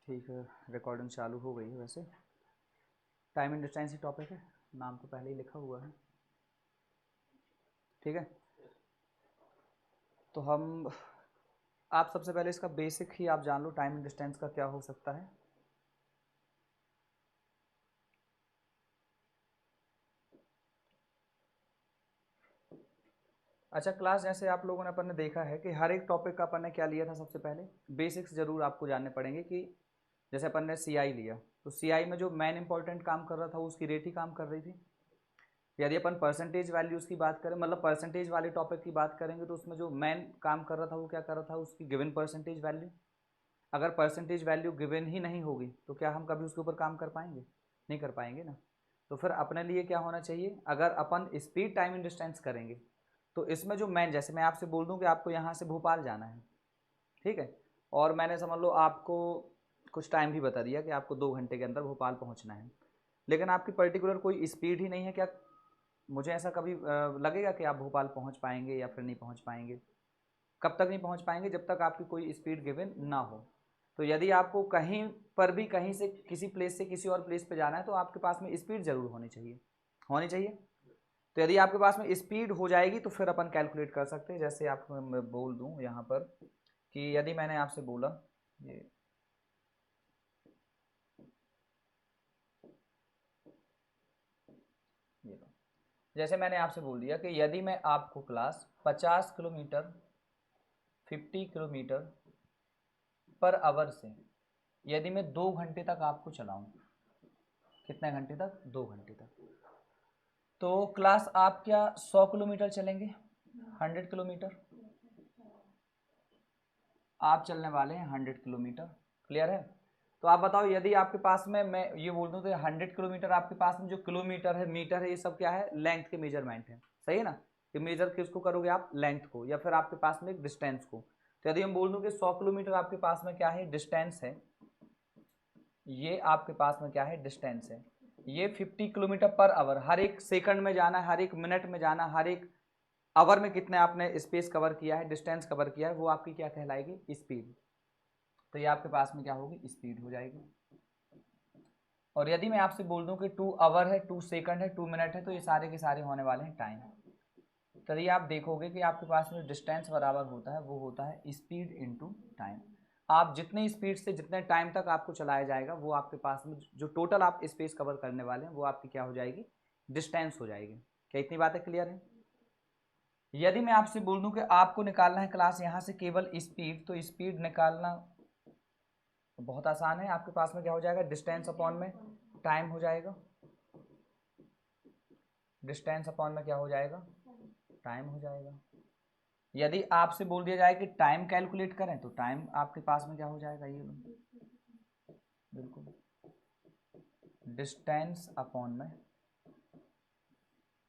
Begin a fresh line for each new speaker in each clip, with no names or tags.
ठीक है, रिकॉर्डिंग चालू हो गई है। वैसे time and distance he topic है, नाम तो पहले ही लिखा हुआ है। ठीक है, तो हम आप सबसे पहले इसका बेसिक ही आप जान लो, टाइम एंड डिस्टेंस का क्या हो सकता है। अच्छा क्लास, जैसे आप लोगों ने अपन ने देखा है कि हर एक टॉपिक का अपन ने क्या लिया था, सबसे पहले बेसिक्स जरूर आपको जानने पड़ेंगे। कि जैसे अपन ने सीआई लिया, तो सीआई में जो मेन इंपॉर्टेंट काम कर रहा था उसकी रेट ही काम कर रही थी। यदि अपन परसेंटेज वैल्यूज़ की बात करें, मतलब परसेंटेज वाले टॉपिक की बात करेंगे, तो उसमें जो मेन काम कर रहा था वो क्या कर रहा था, उसकी गिवन परसेंटेज वैल्यू। अगर परसेंटेज वैल्यू गिवन ही नहीं होगी तो क्या हम कभी उसके ऊपर काम कर पाएंगे? नहीं कर पाएंगे ना। तो फिर अपने लिए क्या होना चाहिए, अगर अपन स्पीड टाइम एंड डिस्टेंस करेंगे तो इसमें जो मेन, जैसे मैं आपसे बोल दूं कि आपको यहाँ से भोपाल जाना है, ठीक है, और मैंने समझ लो आपको कुछ टाइम भी बता दिया कि आपको 2 घंटे के अंदर भोपाल पहुँचना है, लेकिन आपकी पर्टिकुलर कोई स्पीड ही नहीं है, क्या मुझे ऐसा कभी लगेगा कि आप भोपाल पहुंच पाएंगे या फिर नहीं पहुंच पाएंगे? कब तक नहीं पहुंच पाएंगे? जब तक आपकी कोई स्पीड गिवन ना हो। तो यदि आपको कहीं पर भी, कहीं से किसी प्लेस से किसी और प्लेस पे जाना है, तो आपके पास में स्पीड जरूर होनी चाहिए, होनी चाहिए। तो यदि आपके पास में स्पीड हो जाएगी तो फिर अपन कैलकुलेट कर सकते हैं। जैसे आपको मैं बोल दूं यहाँ पर कि यदि मैंने आपसे बोला, ये ये लो, जैसे मैंने आपसे बोल दिया कि यदि मैं आपको class 50 kilometre 50 kilometre per our से यदि मैं 2 घंटे तक आपको चलाऊं, कितने घंटे तक? 2 घंटे तक। तो क्लास आप क्या 100 किलोमीटर चलेंगे? 100 किलोमीटर आप चलने वाले हैं, 100 किलोमीटर। क्लियर है? तो आप बताओ, यदि आपके पास में मैं ये बोल दूं तो 100 किलोमीटर, आपके पास में जो किलोमीटर है, मीटर है, ये सब क्या है? लेंथ के मेजरमेंट है, सही है ना। ये मेजर किसको करोगे आप? लेंथ को, या फिर आपके पास में एक डिस्टेंस को। तो यदि हम बोल दूं कि 100 किलोमीटर आपके पास में क्या है? डिस्टेंस है। ये आपके पास में क्या है? डिस्टेंस है। ये 50 किलोमीटर पर आवर, हर एक सेकंड में जाना है, हर एक मिनट में जाना, हर एक आवर में कितने आपने स्पेस कवर किया है, डिस्टेंस कवर किया है, वो आपकी क्या कहलाएगी? स्पीड। तो ये आपके पास में क्या होगी? स्पीड हो जाएगी। और यदि मैं आपसे बोल दूं कि 2 आवर है, 2 सेकंड है, 2 मिनट है, तो ये सारे के सारे होने वाले हैं टाइम। तो ये आप देखोगे कि आपके पास में डिस्टेंस बराबर होता है, वो होता है स्पीड इनटू टाइम। आप जितनी स्पीड से जितने टाइम तक आपको चलाया जाएगा, वो आपके पास में जो टोटल आप स्पेस कवर करने वाले हैं, वो आपकी क्या हो जाएगी? डिस्टेंस हो जाएगी। क्या इतनी बातें क्लियर है? यदि मैं आपसे बोल दूं कि आपको निकालना है क्लास यहाँ से केवल स्पीड, तो स्पीड निकालना बहुत आसान है। आपके पास में क्या हो जाएगा? डिस्टेंस अपॉन में टाइम हो जाएगा। डिस्टेंस अपॉन में क्या हो जाएगा? टाइम हो जाएगा। यदि आपसे बोल दिया जाए कि टाइम कैलकुलेट करें, तो टाइम आपके पास में क्या हो जाएगा? ये लो, बिल्कुल डिस्टेंस अपॉन में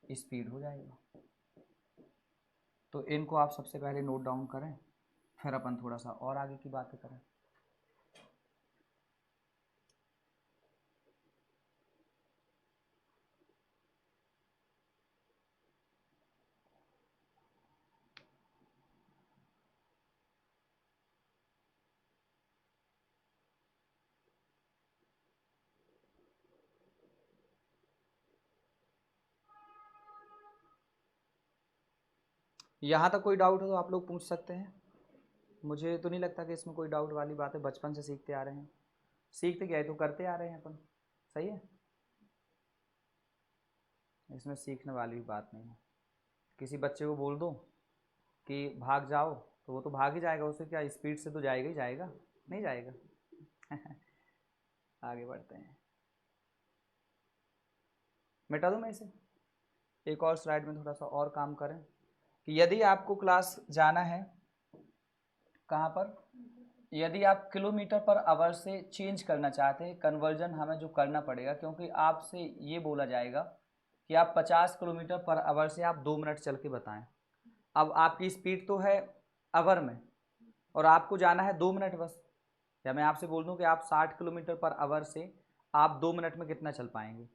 स्पीड हो जाएगा। तो इनको आप सबसे पहले नोट डाउन करें, फिर अपन थोड़ा सा और आगे की बातें करें। यहाँ तक कोई डाउट हो तो आप लोग पूछ सकते हैं। मुझे तो नहीं लगता कि इसमें कोई डाउट वाली बात है, बचपन से सीखते आ रहे हैं। सीखते क्या है, तो करते आ रहे हैं अपन, सही है। इसमें सीखने वाली भी बात नहीं है। किसी बच्चे को बोल दो कि भाग जाओ, तो वो तो भाग ही जाएगा, उसे क्या स्पीड से तो जाएगा ही जाएगा, नहीं जाएगा। आगे बढ़ते हैं। मिटा दूँ मैं इसे, एक और स्लाइड में थोड़ा सा और काम करें। कि यदि आपको क्लास जाना है कहाँ पर, यदि आप किलोमीटर पर आवर से चेंज करना चाहते हैं, कन्वर्जन हमें जो करना पड़ेगा, क्योंकि आपसे ये बोला जाएगा कि आप 50 किलोमीटर पर आवर से आप 2 मिनट चल के बताएं। अब आपकी स्पीड तो है आवर में, और आपको जाना है 2 मिनट बस। या मैं आपसे बोल दूं कि आप 60 किलोमीटर पर आवर से आप 2 मिनट में कितना चल पाएंगे?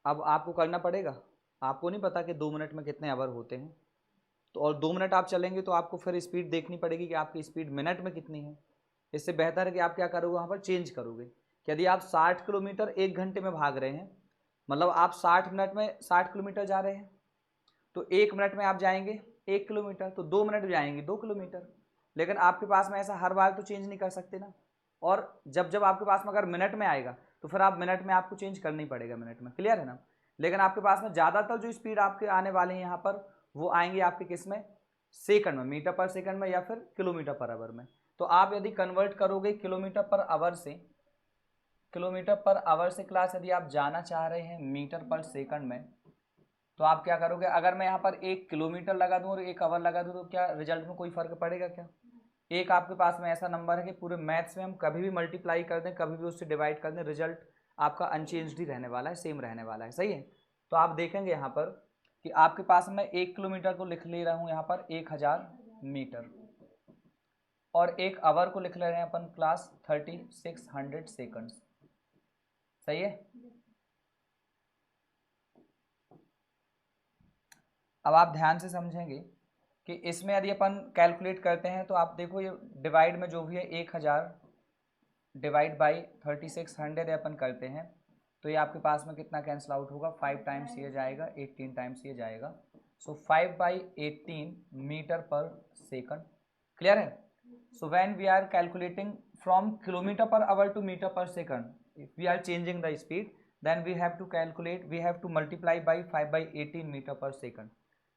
अब आपको करना पड़ेगा। आपको नहीं पता कि 2 मिनट में कितने आवर होते हैं, तो और 2 मिनट आप चलेंगे तो आपको फिर स्पीड देखनी पड़ेगी कि आपकी स्पीड मिनट में कितनी है। इससे बेहतर है कि आप क्या करोगे, वहाँ पर चेंज करोगे कि यदि आप 60 किलोमीटर 1 घंटे में भाग रहे हैं, मतलब आप 60 मिनट में 60 किलोमीटर जा रहे हैं, तो 1 मिनट में आप जाएंगे 1 किलोमीटर, तो 2 मिनट में जाएंगे 2 किलोमीटर। लेकिन आपके पास में ऐसा हर बार तो चेंज नहीं कर सकते ना, और जब जब आपके पास में अगर मिनट में आएगा तो फिर आप मिनट में आपको चेंज करना ही पड़ेगा मिनट में, क्लियर है ना। लेकिन आपके पास में ज़्यादातर जो स्पीड आपके आने वाले हैं यहाँ पर, वो आएंगे आपके किस में, सेकंड में, मीटर पर सेकंड में या फिर किलोमीटर पर आवर में। तो आप यदि कन्वर्ट करोगे किलोमीटर पर आवर से, किलोमीटर पर आवर से क्लास यदि आप जाना चाह रहे हैं मीटर पर सेकंड में, तो आप क्या करोगे, अगर मैं यहाँ पर 1 किलोमीटर लगा दूँ और 1 आवर लगा दूँ तो क्या रिजल्ट में कोई फर्क पड़ेगा क्या। एक आपके पास में ऐसा नंबर है कि पूरे मैथ्स में हम कभी भी मल्टीप्लाई कर दें, कभी भी उससे डिवाइड कर दें, रिजल्ट आपका अनचेंज्ड ही रहने वाला है, सेम रहने वाला है, सही है। तो आप देखेंगे यहाँ पर कि आपके पास में 1 किलोमीटर को लिख ले रहा हूँ यहाँ पर 1000 मीटर, और 1 आवर को लिख ले रहे हैं अपन क्लास 3600 सेकंड्स, सही है। अब आप ध्यान से समझेंगे कि इसमें यदि अपन कैलकुलेट करते हैं तो आप देखो ये डिवाइड में जो भी है 1000 डिवाइड बाई 3600 अपन करते हैं तो ये आपके पास में कितना कैंसिल आउट होगा, 5 टाइम्स ये जाएगा, 18 टाइम्स ये जाएगा, so 5/18 metre per second, clear है। So when we are calculating from kilometre per hour to metre per second, if we are changing the speed then we have to calculate, we have to multiply by 5/18 metre per second.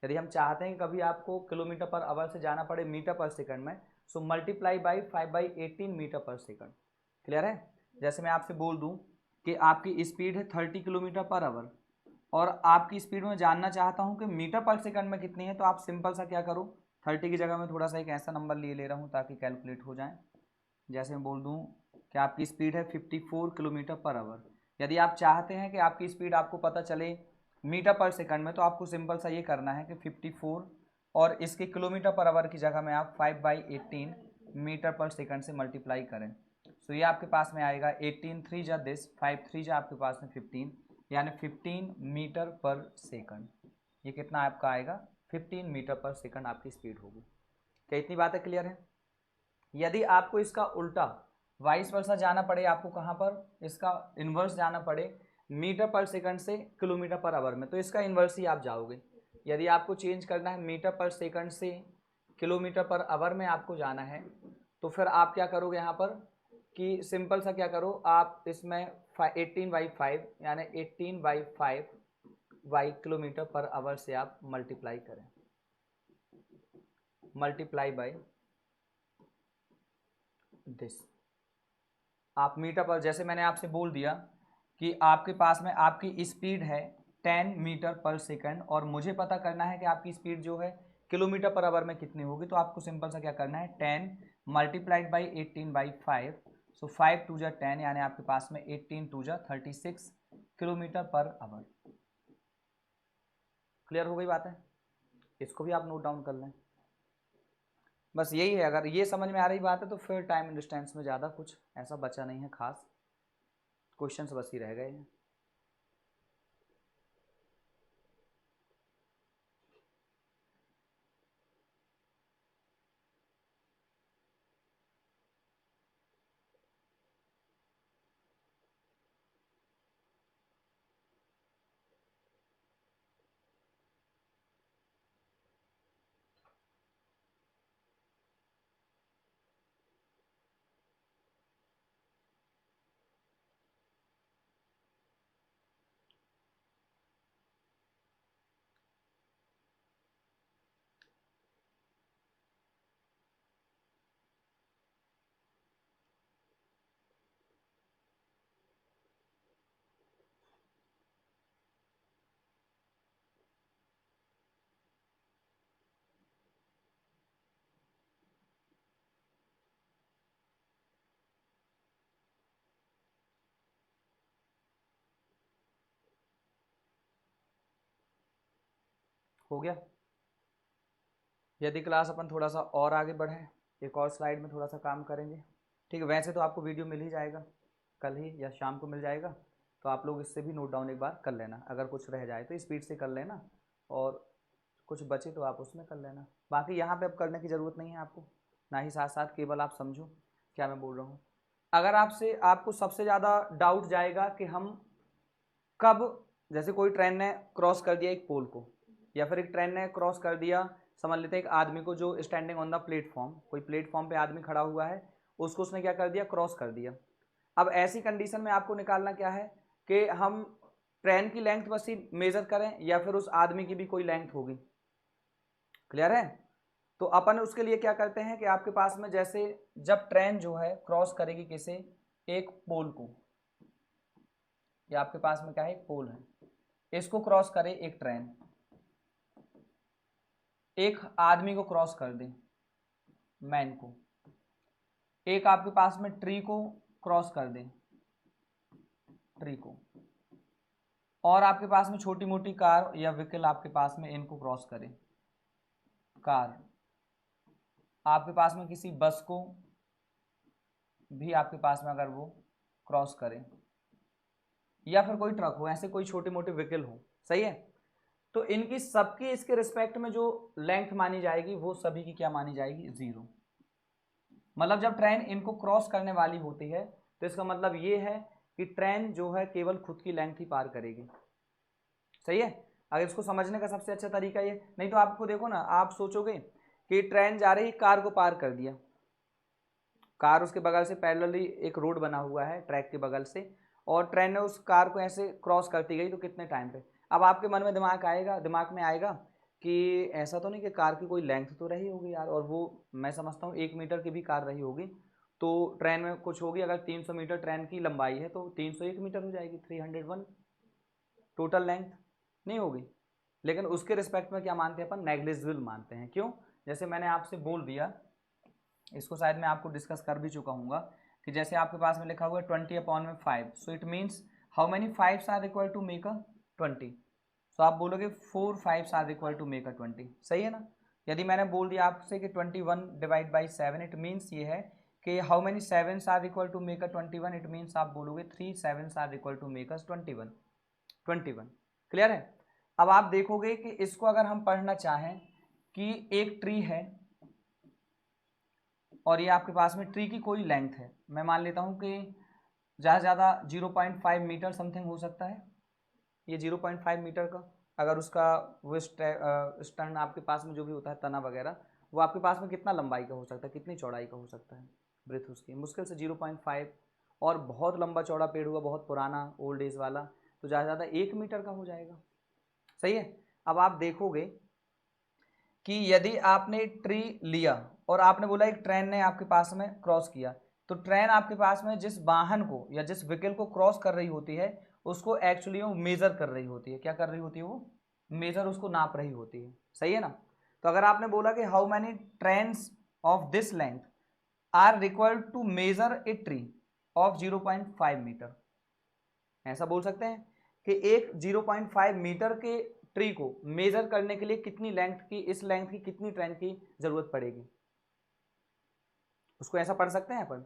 यदि हम चाहते हैं कि कभी आपको kilometre per our से जाना पड़े मीटर पर सेकंड में, so multiply by 5/18 metre per second, clear है। जैसे मैं आपसे बोल दूं कि आपकी स्पीड है 30 किलोमीटर पर आवर और आपकी स्पीड में जानना चाहता हूं कि मीटर पर सेकंड में कितनी है, तो आप सिंपल सा क्या करो, 30 की जगह में थोड़ा सा एक ऐसा नंबर ले रहा हूँ ताकि कैलकुलेट हो जाए। जैसे मैं बोल दूं कि आपकी स्पीड है 54 किलोमीटर पर आवर। यदि आप चाहते हैं कि आपकी स्पीड आपको पता चले मीटर पर सेकंड में, तो आपको सिंपल सा ये करना है कि 54 और इसके किलोमीटर पर आवर की जगह में आप 5/18 मीटर पर सेकंड से मल्टीप्लाई करें। सो ये आपके पास में आएगा 18 3 जा दिस 5 3 जा आपके पास में 15, यानी 15 मीटर पर सेकंड। ये कितना आपका आएगा, 15 मीटर पर सेकंड आपकी स्पीड होगी। क्या इतनी बातें क्लियर है। यदि आपको इसका उल्टा वाइस वर्सा जाना पड़े, आपको कहाँ पर इसका इन्वर्स जाना पड़े मीटर पर सेकंड से किलोमीटर पर आवर में, तो इसका इन्वर्स ही आप जाओगे। यदि आपको चेंज करना है मीटर पर सेकंड से किलोमीटर पर आवर में आपको जाना है, तो फिर आप क्या करोगे यहाँ पर कि सिंपल सा क्या करो, आप इसमें 18/5 यानी 18/5 वाई किलोमीटर पर आवर से आप मल्टीप्लाई करें, मल्टीप्लाई बाई दिस। आप मीटर पर, जैसे मैंने आपसे बोल दिया कि आपके पास में आपकी स्पीड है 10 मीटर पर सेकंड और मुझे पता करना है कि आपकी स्पीड जो है किलोमीटर पर आवर में कितनी होगी, तो आपको सिंपल सा क्या करना है 10 मल्टीप्लाइड बाई 18/5, सो 5 2 जा 10 यानी आपके पास में 18 2 जा 36 किलोमीटर पर आवर। क्लियर हो गई बात है, इसको भी आप नोट डाउन कर लें। बस यही है, अगर ये समझ में आ रही बात है तो फिर टाइम एंड डिस्टेंस में ज़्यादा कुछ ऐसा बचा नहीं है खास, क्वेश्चंस बस ही रह गए हैं। हो गया। यदि क्लास अपन थोड़ा सा और आगे बढ़े, एक और स्लाइड में थोड़ा सा काम करेंगे, ठीक है। वैसे तो आपको वीडियो मिल ही जाएगा, कल ही या शाम को मिल जाएगा, तो आप लोग इससे भी नोट डाउन एक बार कर लेना। अगर कुछ रह जाए तो स्पीड से कर लेना और कुछ बचे तो आप उसमें कर लेना। बाकी यहाँ पे अब करने की ज़रूरत नहीं है आपको, ना ही साथ साथ केवल आप समझो क्या मैं बोल रहा हूँ, अगर आपको सबसे ज़्यादा डाउट जाएगा कि हम कब, जैसे कोई ट्रेन ने क्रॉस कर दिया एक पोल को, या फिर एक ट्रेन ने क्रॉस कर दिया, समझ लेते हैं एक आदमी को जो स्टैंडिंग ऑन द प्लेटफॉर्म, कोई प्लेटफॉर्म पे आदमी खड़ा हुआ है, उसको उसने क्या कर दिया, क्रॉस कर दिया। अब ऐसी कंडीशन में आपको निकालना क्या है कि हम ट्रेन की लेंथ बस ही मेजर करें या फिर उस आदमी की भी कोई लेंथ होगी। क्लियर है? तो अपन उसके लिए क्या करते हैं कि आपके पास में जैसे जब ट्रेन जो है क्रॉस करेगी किसे, एक पोल को, या आपके पास में क्या है, एक पोल है, इसको क्रॉस करे एक ट्रेन, एक आदमी को क्रॉस कर दे, मैन को, एक आपके पास में ट्री को क्रॉस कर दे, ट्री को, और आपके पास में छोटी मोटी कार या व्हीकल आपके पास में इनको क्रॉस करे, कार, आपके पास में किसी बस को भी आपके पास में अगर वो क्रॉस करे, या फिर कोई ट्रक हो, ऐसे कोई छोटी मोटी व्हीकल हो, सही है, तो इनकी सबकी इसके रिस्पेक्ट में जो लेंथ मानी जाएगी वो सभी की क्या मानी जाएगी, 0। मतलब जब ट्रेन इनको क्रॉस करने वाली होती है तो इसका मतलब ये है कि ट्रेन जो है केवल खुद की लेंथ ही पार करेगी। सही है? अगर इसको समझने का सबसे अच्छा तरीका ये, नहीं तो आपको देखो ना, आप सोचोगे कि ट्रेन जा रही, कार को पार कर दिया, कार उसके बगल से पैरेलली एक रोड बना हुआ है ट्रैक के बगल से, और ट्रेन ने उस कार को ऐसे क्रॉस करती गई, तो कितने टाइम पे, अब आपके मन में दिमाग में आएगा कि ऐसा तो नहीं कि कार की कोई लेंथ तो रही होगी यार, और वो मैं समझता हूँ 1 मीटर की भी कार रही होगी, तो ट्रेन में कुछ होगी, अगर 300 मीटर ट्रेन की लंबाई है तो 301 मीटर हो जाएगी, 301 टोटल लेंथ नहीं होगी। लेकिन उसके रिस्पेक्ट में क्या मानते हैं अपन, नेग्लिजिबल मानते हैं। क्यों? जैसे मैंने आपसे बोल दिया, इसको शायद मैं आपको डिस्कस कर भी चुका हूँ कि जैसे आपके पास में लिखा हुआ है 20/5, so it means how many 5s are equal to make a 20, so आप बोलोगे 4 5s are equal to make a 20, सही है ना। यदि मैंने बोल दिया आपसे कि 21/7, इट मीन्स ये है कि how many 7s are equal to make a 21, it means आप बोलोगे 3 7s are equal to make a 21। Clear है? अब आप देखोगे कि इसको अगर हम पढ़ना चाहें कि एक ट्री है और ये आपके पास में ट्री की कोई लेंथ है, मैं मान लेता हूँ कि ज़्यादा से ज़्यादा 0.5 मीटर समथिंग हो सकता है, ये 0.5 मीटर का, अगर उसका वो स्टर्न आपके पास में जो भी होता है तना वगैरह, वो आपके पास में कितना लंबाई का हो सकता है, कितनी चौड़ाई का हो सकता है, ब्रेथ उसकी मुश्किल से 0.5, और बहुत लंबा चौड़ा पेड़ हुआ, बहुत पुराना ओल्ड एज वाला, तो ज़्यादा से ज़्यादा 1 मीटर का हो जाएगा। सही है? अब आप देखोगे कि यदि आपने ट्री लिया और आपने बोला एक ट्रेन ने आपके पास में क्रॉस किया, तो ट्रेन आपके पास में जिस वाहन को या जिस व्हीकल को क्रॉस कर रही होती है उसको एक्चुअली वो मेजर कर रही होती है। क्या कर रही होती है वो? मेजर, उसको नाप रही होती है। सही है ना? तो अगर आपने बोला कि how many trains of this length are required to measure a tree of 0.5 metre, ऐसा बोल सकते हैं कि एक 0.5 मीटर के ट्री को मेजर करने के लिए कितनी लेंथ की, इस लेंथ की कितनी ट्रेन की जरूरत पड़ेगी, उसको ऐसा पढ़ सकते हैं अपन।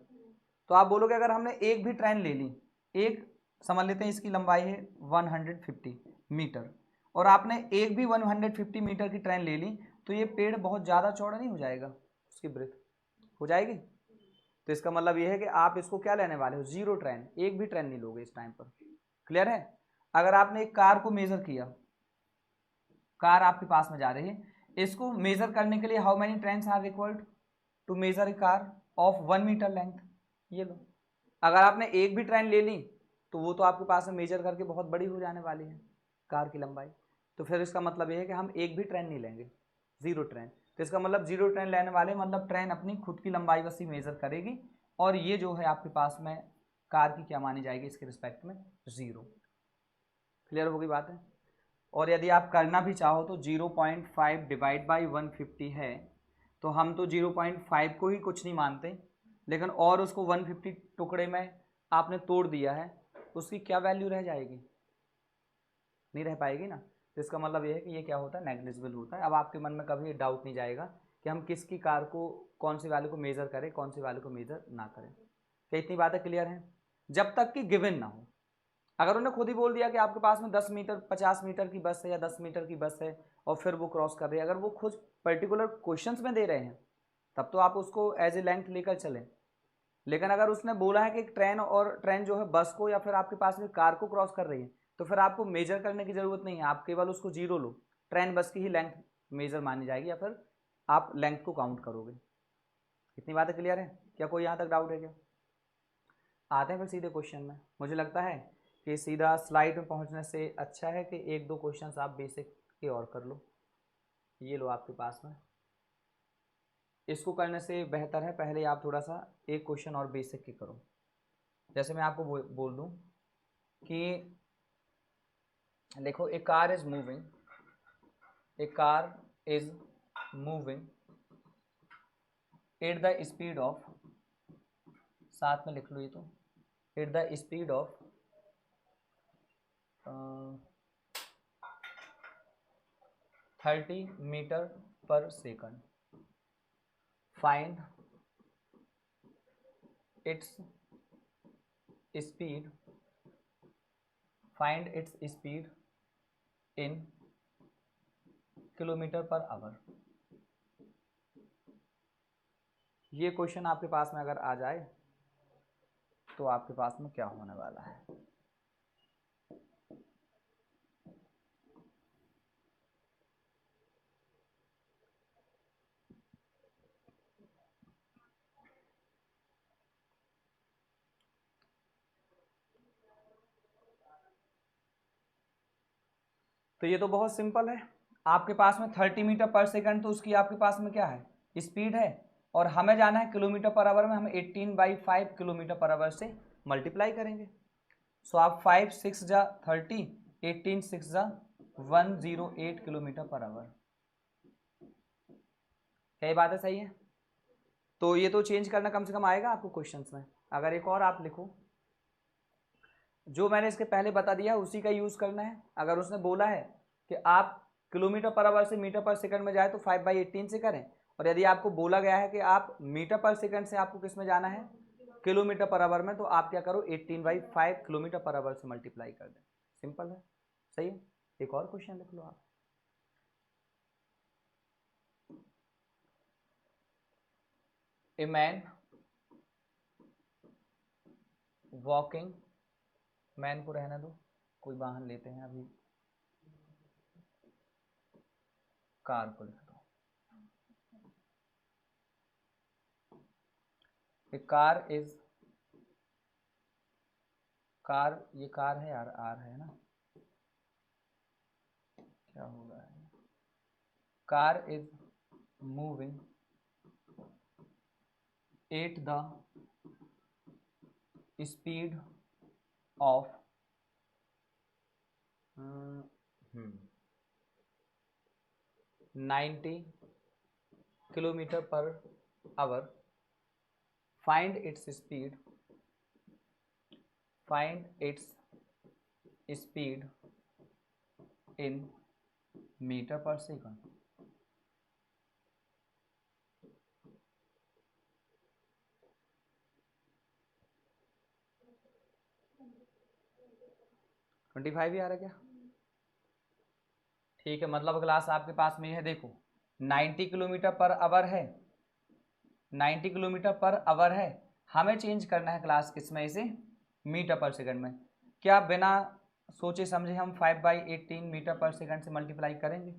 तो आप बोलोगे अगर हमने एक भी ट्रेन ले ली, एक समझ लेते हैं इसकी लंबाई है 150 मीटर, और आपने एक भी 150 मीटर की ट्रेन ले ली, तो ये पेड़ बहुत ज़्यादा चौड़ा नहीं हो जाएगा, उसकी ब्रेथ हो जाएगी। तो इसका मतलब ये है कि आप इसको क्या लेने वाले हो, 0 ट्रेन, एक भी ट्रेन नहीं लोगे इस टाइम पर। क्लियर है? अगर आपने एक कार को मेजर किया, कार आपके पास में जा रही है, इसको मेजर करने के लिए how many trains are required to measure a car of 1 metre length, ये लो। अगर आपने एक भी ट्रेन ले ली तो वो तो आपके पास में मेजर करके बहुत बड़ी हो जाने वाली है कार की लंबाई, तो फिर इसका मतलब ये है कि हम एक भी ट्रेन नहीं लेंगे, 0 ट्रेन। तो इसका मतलब 0 ट्रेन लेने वाले मतलब ट्रेन अपनी खुद की लंबाई बस ही मेजर करेगी, और ये जो है आपके पास में कार की क्या मानी जाएगी इसके रिस्पेक्ट में, 0। क्लियर होगी बात है? और यदि आप करना भी चाहो तो 0.5 डिवाइड बाई 150 है, तो हम तो 0.5 को ही कुछ नहीं मानते, लेकिन और उसको 150 टुकड़े में आपने तोड़ दिया है, उसकी क्या वैल्यू रह जाएगी, नहीं रह पाएगी ना। तो इसका मतलब ये है कि ये क्या होता है, नेग्लिजिबल होता है। अब आपके मन में कभी ये डाउट नहीं जाएगा कि हम किसकी कार को, कौन सी वैल्यू को मेजर करें, कौन सी वैल्यू को मेजर ना करें। क्या इतनी बातें क्लियर हैं? जब तक कि गिवन ना हो। अगर उन्हें खुद ही बोल दिया कि आपके पास में 10 मीटर 50 मीटर की बस है या 10 मीटर की बस है, और फिर वो क्रॉस कर रही है, अगर वो खुद पर्टिकुलर क्वेश्चंस में दे रहे हैं, तब तो आप उसको एज ए लेंथ लेकर चलें। लेकिन अगर उसने बोला है कि ट्रेन और ट्रेन जो है बस को या फिर आपके पास में कार को क्रॉस कर रही है, तो फिर आपको मेजर करने की जरूरत नहीं है, आप केवल उसको जीरो लो, ट्रेन बस की ही लेंथ मेजर मानी जाएगी या फिर आप लेंथ को काउंट करोगे। इतनी बातें क्लियर है? क्या कोई यहाँ तक डाउट है क्या? आते हैं फिर सीधे क्वेश्चन में। मुझे लगता है कि सीधा स्लाइड में पहुंचने से अच्छा है कि एक दो क्वेश्चंस आप बेसिक के और कर लो। ये लो आपके पास में, इसको करने से बेहतर है पहले आप थोड़ा सा एक क्वेश्चन और बेसिक के करो। जैसे मैं आपको बोल दूं कि देखो, a car is moving, a car is moving at the speed of, साथ में लिख लो ये तो, at the speed of 30 metre per second, find its speed, find its speed in kilometre per hour. ये क्वेश्चन आपके पास में अगर आ जाए तो आपके पास में क्या होने वाला है? तो ये तो बहुत सिंपल है, आपके पास में 30 मीटर पर सेकंड, तो उसकी आपके पास में क्या है? स्पीड है, और हमें जाना है किलोमीटर पर आवर में, हम 18/5 किलोमीटर पर आवर से मल्टीप्लाई करेंगे। सो आप 5 6 जा 30, 18 6 जा 108 किलोमीटर पर आवर। क्या ये बात है? सही है? तो ये तो चेंज करना कम से कम आएगा आपको क्वेश्चंस में। अगर एक और आप लिखो, जो मैंने इसके पहले बता दिया उसी का यूज करना है। अगर उसने बोला है कि आप किलोमीटर पर आवर से मीटर पर सेकंड में जाए तो 5/18 से करें, और यदि आपको बोला गया है कि आप मीटर पर सेकंड से आपको किस में जाना है? किलोमीटर पर आवर में, तो आप क्या करो? 18/5 किलोमीटर पर आवर से मल्टीप्लाई कर दें। सिंपल है, सही है? एक और क्वेश्चन लिख लो आप। ए मैन वॉकिंग, मैन को रहने दो, कोई वाहन लेते हैं अभी, कार को लिख दो। ए कार इज, कार, ये कार है यार, आर है ना, क्या हो रहा है? Car is moving at the speed of 90 kilometre per hour, find its speed, find its speed in metre per second. Twenty five ही आ रहा क्या? ठीक है, मतलब क्लास आपके पास में है, देखो 90 किलोमीटर पर आवर है, 90 किलोमीटर पर आवर है, हमें चेंज करना है क्लास किसमें? इसे मीटर पर सेकंड में। क्या बिना सोचे समझे हम 5/18 मीटर पर सेकंड से मल्टीप्लाई करेंगे?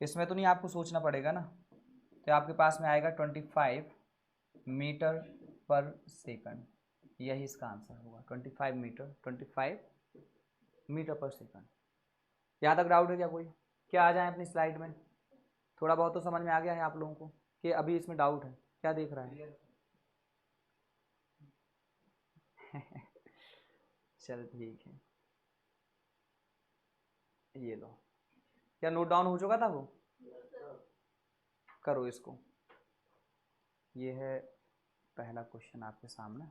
इसमें तो नहीं आपको सोचना पड़ेगा ना। तो आपके पास में आएगा 25 मीटर पर सेकंड, यही इसका आंसर होगा। 25 मीटर, 25 मीटर पर सेकंड। यहाँ तक डाउट है क्या कोई? क्या आ जाए अपनी स्लाइड में? थोड़ा बहुत तो समझ में आ गया है आप लोगों को कि अभी इसमें डाउट है? क्या देख रहा है? चल ठीक है, ये लो। क्या नोट डाउन हो चुका था वो? करो इसको। ये है पहला क्वेश्चन आपके सामने।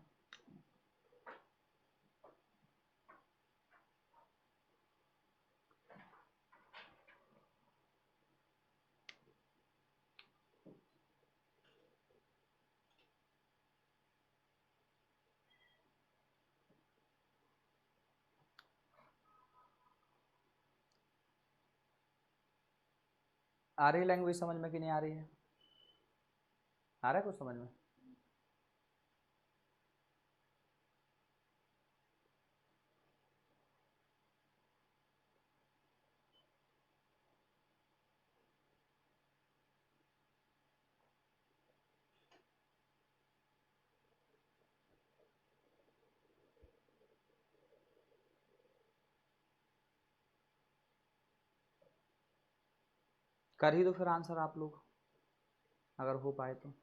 आ रही लैंग्वेज समझ में कि नहीं आ रही है? आ रहा है कुछ समझ में? कर ही दो फिर आंसर आप लोग, अगर हो पाए तो।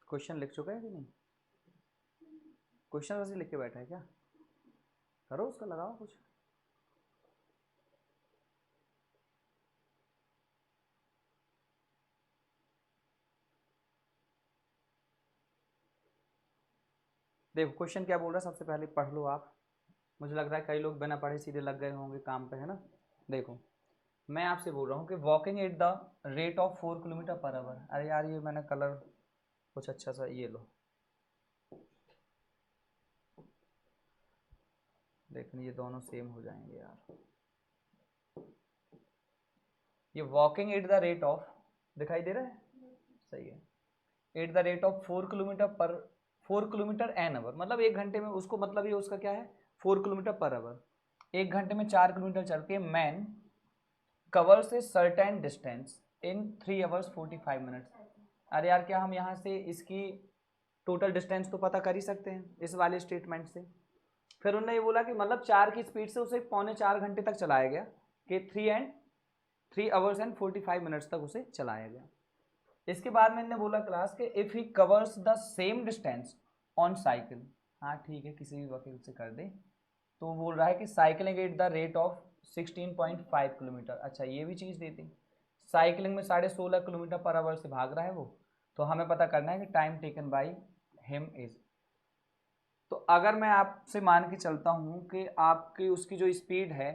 क्वेश्चन लिख चुका है कि नहीं? क्वेश्चन वैसे लिख के बैठा है क्या? करो उसका, लगाओ कुछ। देखो क्वेश्चन क्या बोल रहा है, सबसे पहले पढ़ लो आप। मुझे लग रहा है कई लोग बिना पढ़े सीधे लग गए होंगे काम पे, है ना। देखो मैं आपसे बोल रहा हूँ कि walking at the rate of 4 kilometre per our. अरे यार ये मैंने कलर कुछ अच्छा सा, ये लो, लेकिन ये दोनों सेम हो जाएंगे यार। ये walking at the rate of, दिखाई दे रहा है? सही है। At the rate of 4 kilometre an hour, मतलब 1 घंटे में, उसको मतलब ये उसका क्या है, 4 किलोमीटर पर आवर। 1 घंटे में 4 किलोमीटर चल के man covers a certain distance in 3 hours 45 minutes। अरे यार क्या हम यहाँ से इसकी टोटल डिस्टेंस तो पता कर ही सकते हैं इस वाले स्टेटमेंट से। फिर उन्होंने ये बोला कि मतलब 4 की स्पीड से उसे 3.25 घंटे तक चलाया गया, कि 3 hours 45 minutes तक उसे चलाया गया। इसके बाद में इन्होंने बोला क्लास के if he covers the same distance on cycle. हाँ ठीक है, किसी भी वकील से कर दे। तो बोल रहा है कि cycling at the rate of 16.5 kilometre. अच्छा ये भी चीज़ देती, साइकिलिंग में 16.5 किलोमीटर पर आवर से भाग रहा है वो, तो हमें पता करना है कि time taken by him is. तो अगर मैं आपसे मान के चलता हूँ कि आपकी उसकी जो स्पीड है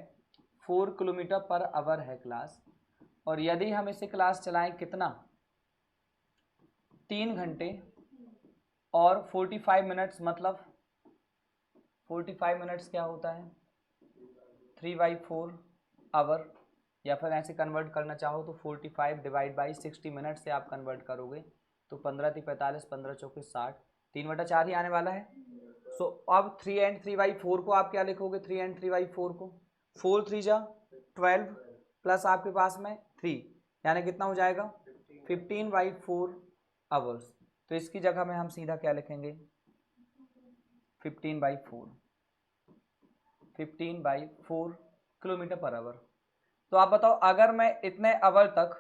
4 किलोमीटर पर आवर है क्लास, और यदि हम इसे क्लास चलाएं कितना, 3 घंटे और 45 मिनट्स, मतलब 45 मिनट्स क्या होता है, 3/4 आवर, या फिर ऐसे कन्वर्ट करना चाहो तो 45 डिवाइड बाई 60 मिनट से आप कन्वर्ट करोगे तो 15×3 = 45, 15×4 = 60, 3/4 ही आने वाला है। सो अब 3 and 3/4 को आप क्या लिखोगे, 3 and 3/4 को 4 3 जा 12 प्लस आपके पास में 3, यानी कितना हो जाएगा 15/4 आवर्स। तो इसकी जगह में हम सीधा क्या लिखेंगे, 15/4, 15/4 किलोमीटर पर आवर। तो आप बताओ अगर मैं इतने आवर तक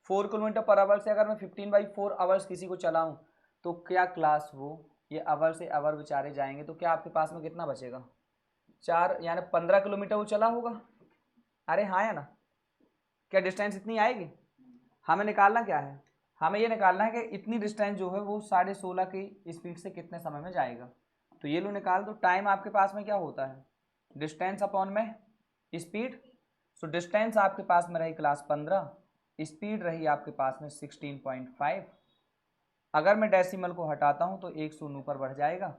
4 किलोमीटर पर आवर से अगर मैं 15/4 आवर्स किसी को चलाऊं, तो क्या क्लास वो ये आवर से आवर बेचारे जाएंगे, तो क्या आपके पास में कितना बचेगा, 4, यानी 15 किलोमीटर वो चला होगा। अरे हाँ या ना, क्या डिस्टेंस इतनी आएगी। हमें निकालना क्या है, हमें ये निकालना है कि इतनी डिस्टेंस जो है वो 16.5 की स्पीड से कितने समय में जाएगा। तो ये लो निकाल दो। टाइम आपके पास में क्या होता है, डिस्टेंस अपॉन में स्पीड। सो डिस्टेंस आपके पास में रही क्लास 15, स्पीड रही आपके पास में 16.5। अगर मैं डेसिमल को हटाता हूँ तो 1 शून्य ऊपर बढ़ जाएगा,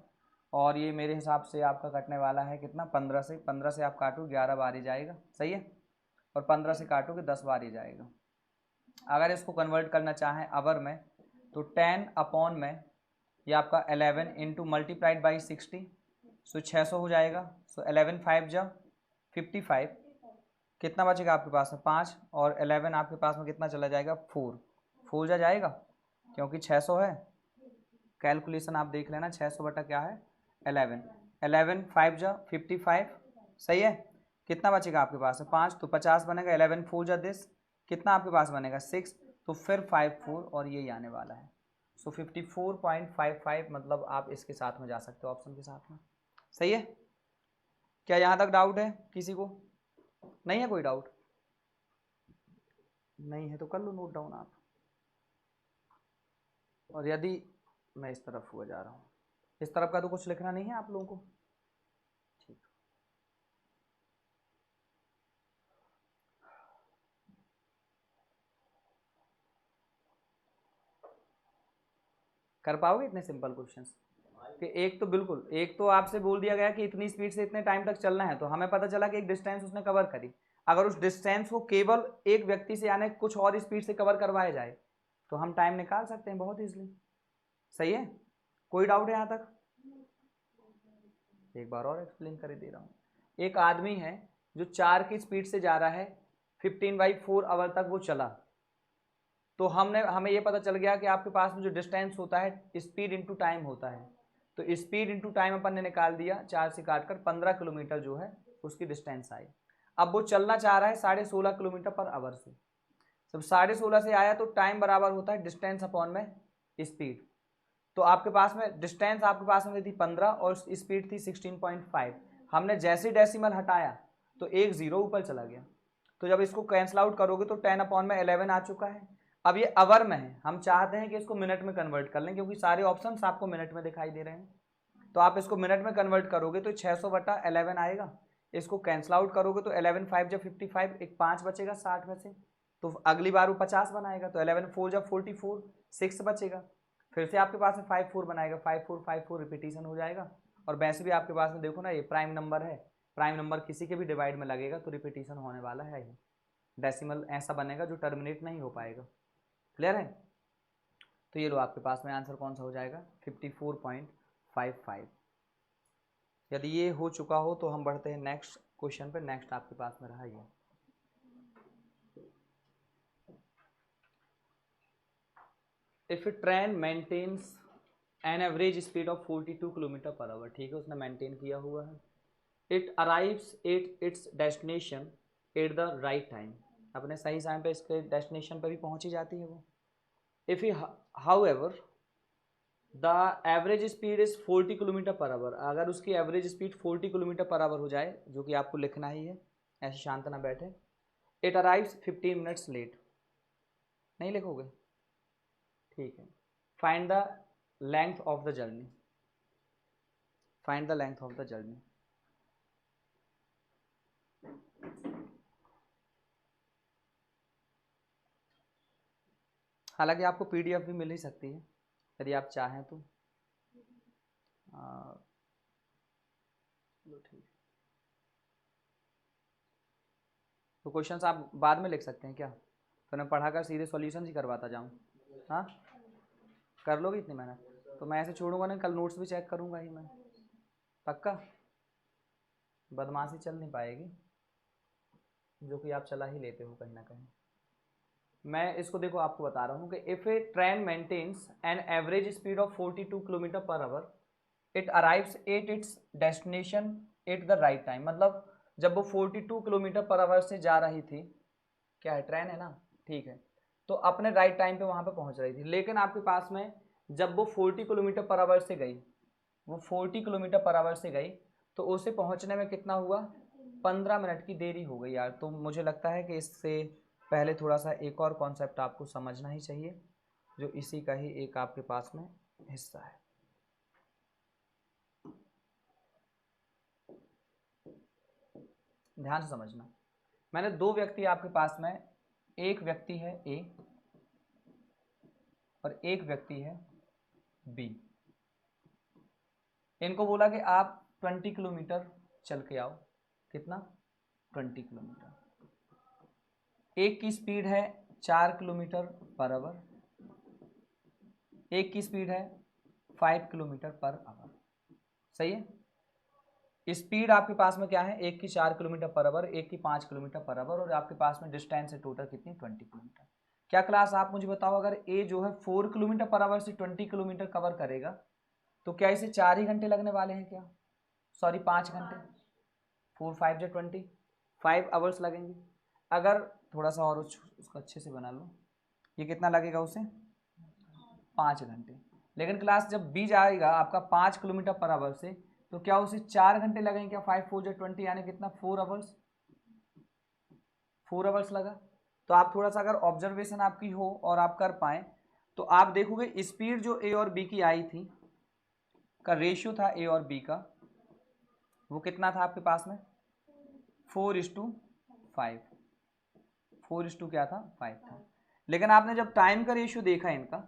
और ये मेरे हिसाब से आपका कटने वाला है कितना, 15 से आप काटो 11 बार ही जाएगा, सही है। और 15 से काटोगे 10 बार ही जाएगा। अगर इसको कन्वर्ट करना चाहें आवर में तो 10 अपॉन में ये आपका 11 इंटू मल्टीप्लाइड बाई 60, सो 600 हो जाएगा। सो 11 5 जा 55, कितना बचेगा आपके पास में 5, और 11 आपके पास में कितना चला जाएगा 4, 4 जा जाएगा क्योंकि 600 है। कैलकुलेशन आप देख लेना, 600 बटा क्या है 11, 11 5 जा 55, सही है। कितना बचेगा आपके पास में 5, तो 50 बनेगा, 11 4 जा 10, कितना आपके पास बनेगा 6, तो फिर 5 4 और यही आने वाला है। सो 54.55, मतलब आप इसके साथ में जा सकते हो, ऑप्शन के साथ में, सही है। क्या यहाँ तक डाउट है किसी को, नहीं है कोई डाउट, नहीं है तो कर लो नोट डाउन आप। और यदि मैं इस तरफ हुआ जा रहा हूँ, इस तरफ का तो कुछ लिखना नहीं है आप लोगों को, ठीक। कर पाओगे इतने सिंपल क्वेश्चंस? कि एक तो बिल्कुल, एक तो आपसे बोल दिया गया कि इतनी स्पीड से इतने टाइम तक चलना है, तो हमें पता चला कि एक डिस्टेंस उसने कवर करी। अगर उस डिस्टेंस को केवल एक व्यक्ति से यानी कुछ और स्पीड से कवर करवाया जाए तो हम टाइम निकाल सकते हैं बहुत इजीली। सही है, कोई डाउट है यहाँ तक? एक बार और एक्सप्लेन कर दे रहा हूँ। एक आदमी है जो 4 की स्पीड से जा रहा है, 15/4 आवर तक वो चला, तो हमें ये पता चल गया कि आपके पास में जो डिस्टेंस होता है स्पीड इंटू टाइम होता है, तो स्पीड इंटू टाइम अपन ने निकाल दिया, 4 से काटकर 15 किलोमीटर जो है उसकी डिस्टेंस आई। अब वो चलना चाह रहा है 16.5 किलोमीटर पर आवर से। जब 16.5 से आया तो टाइम बराबर होता है डिस्टेंस अपॉन में स्पीड। तो आपके पास में डिस्टेंस आपके पास में थी 15 और स्पीड थी 16.5। हमने जैसे डेसिमल हटाया तो एक जीरो ऊपर चला गया, तो जब इसको कैंसिल आउट करोगे तो 10/11 आ चुका है। अब ये आवर में है, हम चाहते हैं कि इसको मिनट में कन्वर्ट कर लें क्योंकि सारे ऑप्शंस आपको मिनट में दिखाई दे रहे हैं। तो आप इसको मिनट में कन्वर्ट करोगे तो 600/11 आएगा। इसको कैंसिल आउट करोगे तो 11 5 जब 55, एक 5 बचेगा 60 में से, तो अगली बार वो 50 बनाएगा, तो 11 4 जब 44, 6 बचेगा। फिर से आपके पास में 5 4 बनाएगा, 5 4 5 4 रिपीटिशन हो जाएगा। और वैसे भी आपके पास में देखो ना, ये प्राइम नंबर है, प्राइम नंबर किसी के भी डिवाइड में लगेगा तो रिपीटिशन होने वाला है ही। डेसिमल ऐसा बनेगा जो टर्मिनेट नहीं हो पाएगा। क्लियर है? तो ये लो आपके पास में आंसर कौन सा हो जाएगा, 54.55। यदि ये हो चुका हो तो हम बढ़ते हैं नेक्स्ट क्वेश्चन पे। नेक्स्ट आपके पास में रहा ये, if a train maintains an average speed of 42 kilometre per hour, ठीक है, उसने मेंटेन किया हुआ है। It arrives at its destination at the right time, अपने सही टाइम पे इसके डेस्टिनेशन पर भी पहुंची जाती है वो। If he however the average speed is 40 kilometre per our, अगर उसकी average speed 40 kilometre per our हो जाए, जो कि आपको लिखना ही है, ऐसे शांत ना बैठे। इट अराइव्स 15 मिनट्स लेट, नहीं लिखोगे? ठीक है। Find the length of the journey, find the length of the journey. हालांकि आपको पीडीएफ भी मिल ही सकती है यदि आप चाहें तो। ठीक, तो क्वेश्चंस आप बाद में लिख सकते हैं क्या? तो मैं पढ़ाकर सीधे सॉल्यूशन ही करवाता जाऊँ? हाँ, कर लोगे इतनी मेहनत? तो मैं ऐसे छोड़ूंगा नहीं, कल नोट्स भी चेक करूंगा ही मैं, पक्का। बदमाशी चल नहीं पाएगी, जो कि आप चला ही लेते हो कहीं ना कहीं। मैं इसको देखो आपको बता रहा हूँ कि if a train maintains an average speed of 42 kilometre per hour, it arrives at its destination at the right time. मतलब जब वो 42 किलोमीटर पर आवर से जा रही थी, क्या है, ट्रेन है ना, ठीक है, तो अपने राइट टाइम पे वहां पे पहुंच रही थी। लेकिन आपके पास में जब वो 40 किलोमीटर पर आवर से गई, वो 40 किलोमीटर पर आवर से गई, तो उसे पहुंचने में कितना हुआ, 15 मिनट की देरी हो गई यार। तो मुझे लगता है कि इससे पहले थोड़ा सा एक और कॉन्सेप्ट आपको समझना ही चाहिए, जो इसी का ही एक आपके पास में हिस्सा है। ध्यान से समझना, मैंने दो व्यक्ति आपके पास में, एक व्यक्ति है ए और एक व्यक्ति है बी। इनको बोला कि आप 20 किलोमीटर चल के आओ, कितना, 20 किलोमीटर। एक की स्पीड है 4 किलोमीटर पर आवर, एक की स्पीड है 5 किलोमीटर पर आवर। सही है? स्पीड आपके पास में क्या है, एक की 4 किलोमीटर पर आवर, एक की 5 किलोमीटर पर आवर, और आपके पास में डिस्टेंस है टोटल कितनी, 20 किलोमीटर। क्या क्लास आप मुझे बताओ, अगर ए जो है 4 किलोमीटर पर आवर से 20 किलोमीटर कवर करेगा तो क्या इसे 4 ही घंटे लगने वाले हैं क्या? सॉरी 5 घंटे, 4 5 जो 20, 5 आवर्स लगेंगे। अगर थोड़ा सा और उसको अच्छे से बना लो, ये कितना लगेगा उसे, 5 घंटे। लेकिन क्लास जब बी जाएगा आपका 5 किलोमीटर पर आवर से, तो क्या उसे 4 घंटे लगेंगे क्या, 5 4 जो 20 यानी कितना, 4 आवर्स, 4 आवर्स लगा। तो आप थोड़ा सा अगर ऑब्जर्वेशन आपकी हो और आप कर पाए तो आप देखोगे स्पीड जो ए और बी की आई थी का रेशियो था ए और बी का, वो कितना था आपके पास में, 4:5, 4 क्या था, 5 था। लेकिन आपने जब टाइम का रेशियो देखा इनका,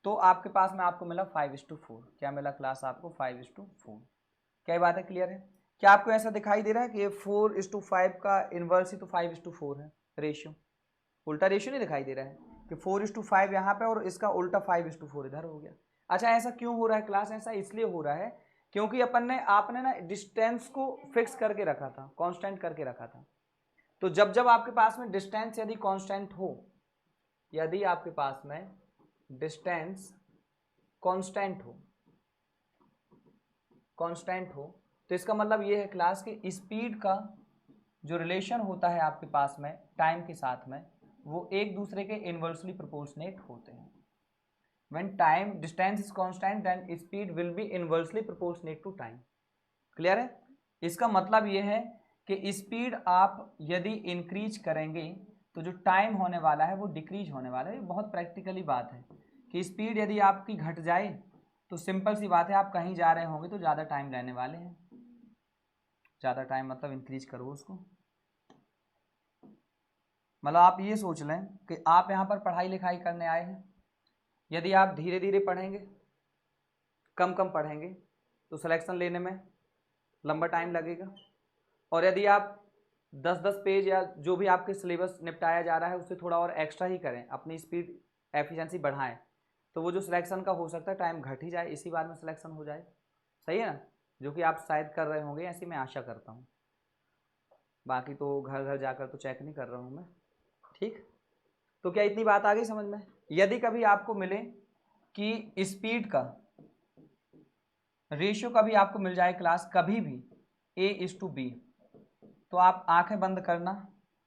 तो आपके पास में आपको मिला 5:4। क्या मिला क्लास आपको? 5:4। क्या बात है? क्लियर है? क्या आपको ऐसा दिखाई दे रहा है कि ये 4:5 का इन्वर्स ही तो 5:4 है रेशियो? उल्टा रेशियो नहीं दिखाई दे रहा है कि 4:5 यहाँ पे और इसका उल्टा 5:4 इधर हो गया। अच्छा, ऐसा क्यों हो रहा है क्लास? ऐसा इसलिए हो रहा है क्योंकि आपने ना डिस्टेंस को फिक्स करके रखा था, कांस्टेंट करके रखा था। तो जब जब आपके पास में डिस्टेंस यदि कांस्टेंट हो, यदि आपके पास में डिस्टेंस कांस्टेंट हो तो इसका मतलब ये है क्लास की स्पीड का जो रिलेशन होता है आपके पास में टाइम के साथ में, वो एक दूसरे के इनवर्सली प्रोपोर्शनेट होते हैं। When time distance is constant then speed will be inversely proportionate to time। Clear है? इसका मतलब ये है कि स्पीड आप यदि इंक्रीज करेंगे तो जो टाइम होने वाला है वो डिक्रीज होने वाला है। ये बहुत प्रैक्टिकली बात है कि स्पीड यदि आपकी घट जाए तो सिंपल सी बात है, आप कहीं जा रहे होंगे तो ज़्यादा टाइम लेने वाले हैं। ज़्यादा टाइम मतलब इंक्रीज करो उसको। मतलब आप ये सोच लें कि आप यहाँ पर पढ़ाई लिखाई करने आए हैं, यदि आप धीरे धीरे पढ़ेंगे, कम कम पढ़ेंगे तो सिलेक्शन लेने में लंबा टाइम लगेगा। और यदि आप 10-10 पेज या जो भी आपके सिलेबस निपटाया जा रहा है उससे थोड़ा और एक्स्ट्रा ही करें, अपनी स्पीड एफिशिएंसी बढ़ाएं, तो वो जो सिलेक्शन का हो सकता है टाइम घट ही जाए, इसी बार में सिलेक्शन हो जाए। सही है ना? जो कि आप शायद कर रहे होंगे, ऐसी मैं आशा करता हूँ। बाकी तो घर घर जाकर तो चेक नहीं कर रहा हूँ मैं। ठीक, तो क्या इतनी बात आ गई समझ में? यदि कभी आपको मिले कि स्पीड का रेशियो कभी आपको मिल जाए क्लास कभी भी A:B, तो आप आंखें बंद करना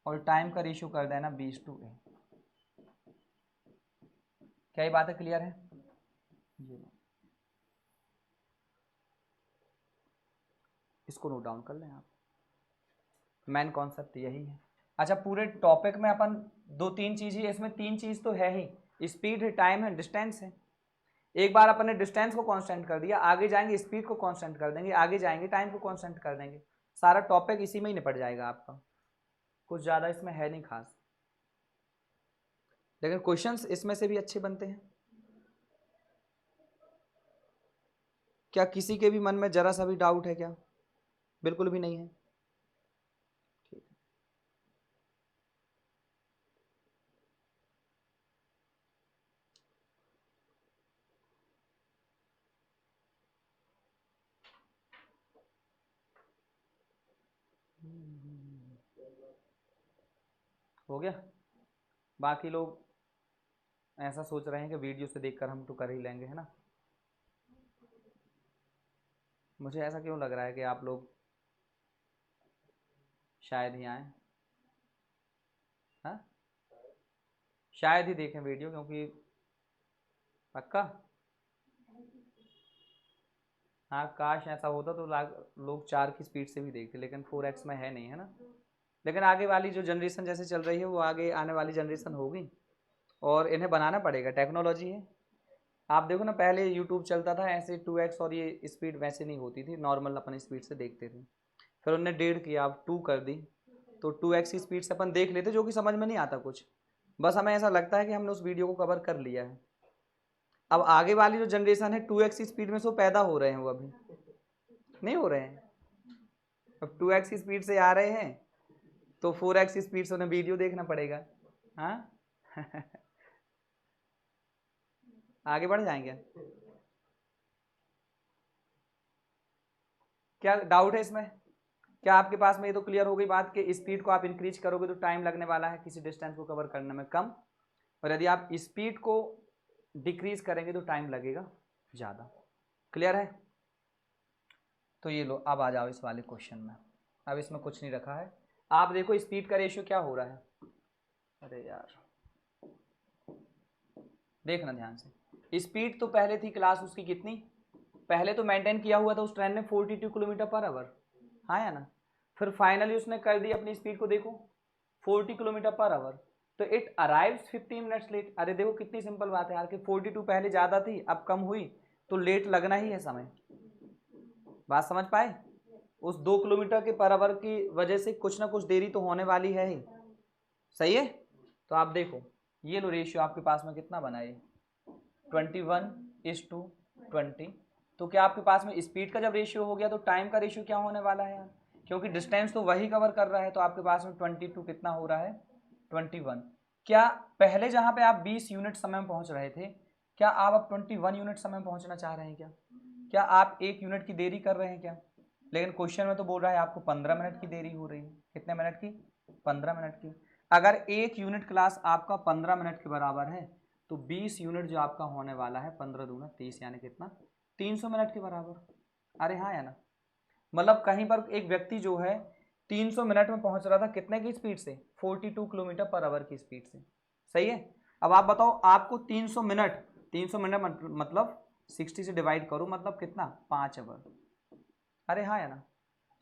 और टाइम का रेशियो कर देना B:A। क्या ये बात है? क्लियर है? इसको नोट डाउन कर लें आप, मेन कॉन्सेप्ट यही है। अच्छा, पूरे टॉपिक में अपन 2-3 चीज ही, इसमें 3 चीज तो है ही, स्पीड है, टाइम है, डिस्टेंस है। एक बार अपन ने डिस्टेंस को कांस्टेंट कर दिया, आगे जाएंगे स्पीड को कांस्टेंट कर देंगे, आगे जाएंगे टाइम को कांस्टेंट कर देंगे, सारा टॉपिक इसी में ही निपट जाएगा आपका। कुछ ज़्यादा इसमें है नहीं खास, लेकिन क्वेश्चंस इसमें से भी अच्छे बनते हैं। क्या किसी के भी मन में जरा सा भी डाउट है क्या? बिल्कुल भी नहीं है? ठीक। हो गया? बाकी लोग ऐसा सोच रहे हैं कि वीडियो से देखकर हम तो कर ही लेंगे, है ना? मुझे ऐसा क्यों लग रहा है कि आप लोग शायद ही आए, हाँ शायद ही देखें वीडियो, क्योंकि पक्का हाँ, काश ऐसा होता तो लोग 4 की स्पीड से भी देखते, लेकिन 4x में है नहीं, है ना? लेकिन आगे वाली जो जनरेशन जैसे चल रही है वो आगे आने वाली जनरेशन होगी और इन्हें बनाना पड़ेगा, टेक्नोलॉजी है। आप देखो ना, पहले यूट्यूब चलता था ऐसे 2x और ये स्पीड वैसे नहीं होती थी, नॉर्मल अपनी स्पीड से देखते थे। फिर उन्होंने 1.5 किया, अब 2 कर दी, तो 2x की स्पीड से अपन देख लेते, जो कि समझ में नहीं आता कुछ, बस हमें ऐसा लगता है कि हमने उस वीडियो को कवर कर लिया है। अब आगे वाली जो जनरेशन है 2x की स्पीड में से वो पैदा हो रहे हैं, वो अभी नहीं हो रहे हैं। अब 2x की स्पीड से आ रहे हैं तो 4x की स्पीड से उन्हें वीडियो देखना पड़ेगा। हाँ आगे बढ़ जाएंगे। क्या डाउट है इसमें? क्या आपके पास में ये तो क्लियर हो गई बात कि स्पीड को आप इंक्रीज करोगे तो टाइम लगने वाला है किसी डिस्टेंस को कवर करने में कम, और यदि आप स्पीड को डिक्रीज करेंगे तो टाइम लगेगा ज़्यादा। क्लियर है? तो ये लो, अब आ जाओ इस वाले क्वेश्चन में। अब इसमें कुछ नहीं रखा है, आप देखो स्पीड का रेशियो क्या हो रहा है। अरे यार देखना ध्यान से, स्पीड तो पहले थी क्लास उसकी कितनी, पहले तो मेंटेन किया हुआ था उस ट्रेन ने 42 किलोमीटर पर आवर, हाँ या ना? फिर फाइनली उसने कर दी अपनी स्पीड को, देखो 40 किलोमीटर पर आवर, तो इट अराइव्स 15 मिनट्स लेट। अरे देखो कितनी सिंपल बात है यार कि 42 पहले ज़्यादा थी अब कम हुई तो लेट लगना ही है समय। बात समझ पाए? उस 2 किलोमीटर के पर आवर की वजह से कुछ ना कुछ देरी तो होने वाली है ही। सही है? तो आप देखो ये लो रेशियो आपके पास में कितना बना, ये 21:20। तो क्या आपके पास में स्पीड का जब रेशियो हो गया तो टाइम का रेशियो क्या होने वाला है यार, क्योंकि डिस्टेंस तो वही कवर कर रहा है, तो आपके पास में 22 कितना हो रहा है 21। क्या पहले जहां पे आप 20 यूनिट समय में पहुंच रहे थे, क्या आप अब 21 यूनिट समय में पहुंचना चाह रहे हैं क्या आप 1 यूनिट की देरी कर रहे हैं क्या? लेकिन क्वेश्चन में तो बोल रहा है आपको 15 मिनट की देरी हो रही है। कितने मिनट की? 15 मिनट की। अगर 1 यूनिट क्लास आपका 15 मिनट के बराबर है तो 20 यूनिट जो आपका होने वाला है 15 दूना 30 यानी कितना 300 मिनट के बराबर। अरे हाँ या ना, मतलब कहीं पर एक व्यक्ति जो है 300 मिनट में पहुंच रहा था कितने की स्पीड से 42 किलोमीटर पर आवर की स्पीड से। सही है। अब आप बताओ आपको 300 मिनट मतलब 60 से डिवाइड करो मतलब कितना 5 आवर। अरे हाँ या ना,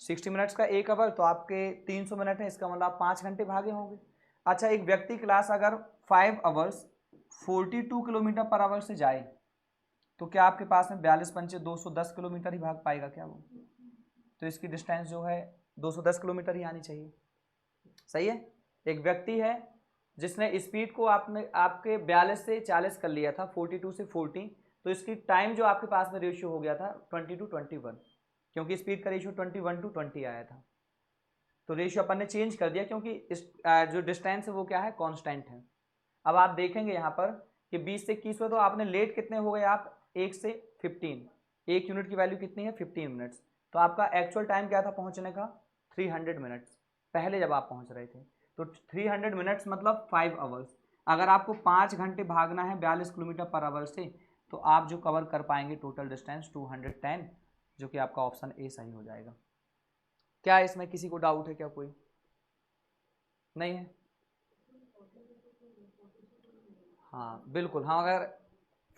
60 मिनट्स का 1 आवर तो आपके 300 मिनट है, इसका मतलब आप 5 घंटे भागे होंगे। अच्छा, एक व्यक्ति क्लास अगर 5 आवर्स 42 किलोमीटर पर आवर से जाए तो क्या आपके पास में 42 पंचे 210 किलोमीटर ही भाग पाएगा क्या वो? तो इसकी डिस्टेंस जो है 210 किलोमीटर ही आनी चाहिए। सही है। एक व्यक्ति है जिसने स्पीड को आपने आपके 42 से 40 कर लिया था, 42 से 40, तो इसकी टाइम जो आपके पास में रेशियो हो गया था 20 to 21, क्योंकि स्पीड का रेशियो 21 to 20 आया था। तो रेशियो अपन ने चेंज कर दिया क्योंकि इस जो डिस्टेंस है वो क्या है कांस्टेंट है। अब आप देखेंगे यहाँ पर कि 20 से 21 में तो आपने लेट कितने हो गए आप 1 से 15, 1 यूनिट की वैल्यू कितनी है 15 मिनट्स। तो आपका एक्चुअल टाइम क्या था पहुंचने का 300 मिनट्स पहले जब आप पहुंच रहे थे। तो 300 मिनट्स मतलब 5 आवर्स। अगर आपको 5 घंटे भागना है 42 किलोमीटर पर आवर से तो आप जो कवर कर पाएंगे टोटल डिस्टेंस 210, जो कि आपका ऑप्शन ए सही हो जाएगा। क्या इसमें किसी को डाउट है क्या? कोई नहीं है? हाँ बिल्कुल, हाँ अगर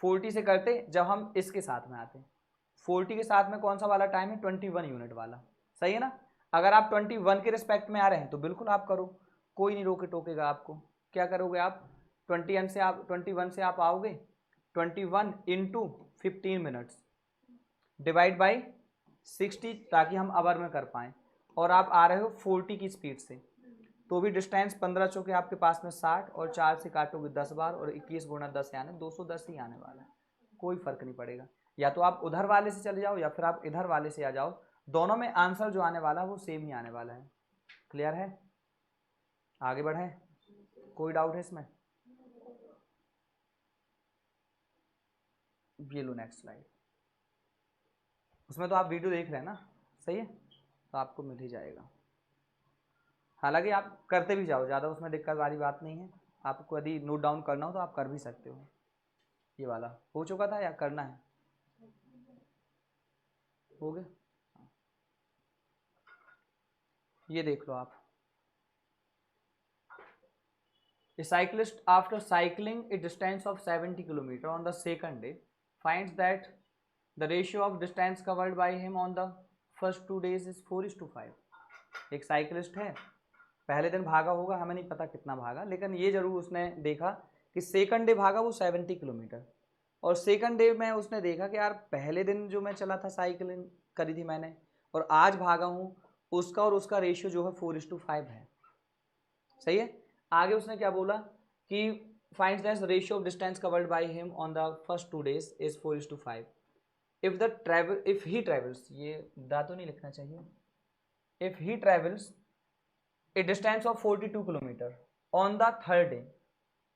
40 से करते जब हम इसके साथ में आते, 40 के साथ में कौन सा वाला टाइम है 21 यूनिट वाला। सही है ना। अगर आप 21 के रिस्पेक्ट में आ रहे हैं तो बिल्कुल आप करो, कोई नहीं रोके टोकेगा आपको। क्या करोगे आप 21 से आप आओगे 21 इंटू 15 मिनट्स डिवाइड बाई 60 ताकि हम आवर में कर पाएँ, और आप आ रहे हो 40 की स्पीड से, तो भी डिस्टेंस 15 चौके आपके पास में 60 और 4 से काटोगे 10 बार और 21 गुणा 10 यानी 210 ही आने वाला है। कोई फर्क नहीं पड़ेगा, या तो आप उधर वाले से चले जाओ या फिर आप इधर वाले से आ जाओ, दोनों में आंसर जो आने वाला है वो सेम ही आने वाला है। क्लियर है? आगे बढ़े, कोई डाउट है इसमें? ये लो नेक्स्ट स्लाइड। उसमें तो आप वीडियो देख रहे हैं ना, सही है, तो आपको मिल ही जाएगा। हालांकि आप करते भी जाओ, ज़्यादा उसमें दिक्कत वाली बात नहीं है। आपको यदि नोट डाउन करना हो तो आप कर भी सकते हो। ये वाला हो चुका था या करना है? हो गया। ये देख लो आप, A cyclist after cycling a distance of 70 km on the second day finds that the ratio of distance covered by him on the first 2 days is 4:5। एक साइकिलिस्ट है, पहले दिन भागा होगा, हमें नहीं पता कितना भागा, लेकिन ये जरूर उसने देखा कि सेकंड डे भागा वो 70 किलोमीटर, और सेकंड डे में उसने देखा कि यार पहले दिन जो मैं चला था साइकिलिंग करी थी मैंने और आज भागा हूँ उसका और उसका रेशियो जो है 4:5 है। सही है। आगे उसने क्या बोला कि finds that ratio of distance covered by him on the first 2 days is 4:5। If he travels, ये दा तो नहीं लिखना चाहिए, if he travels a distance of 42 kilometer on the third day,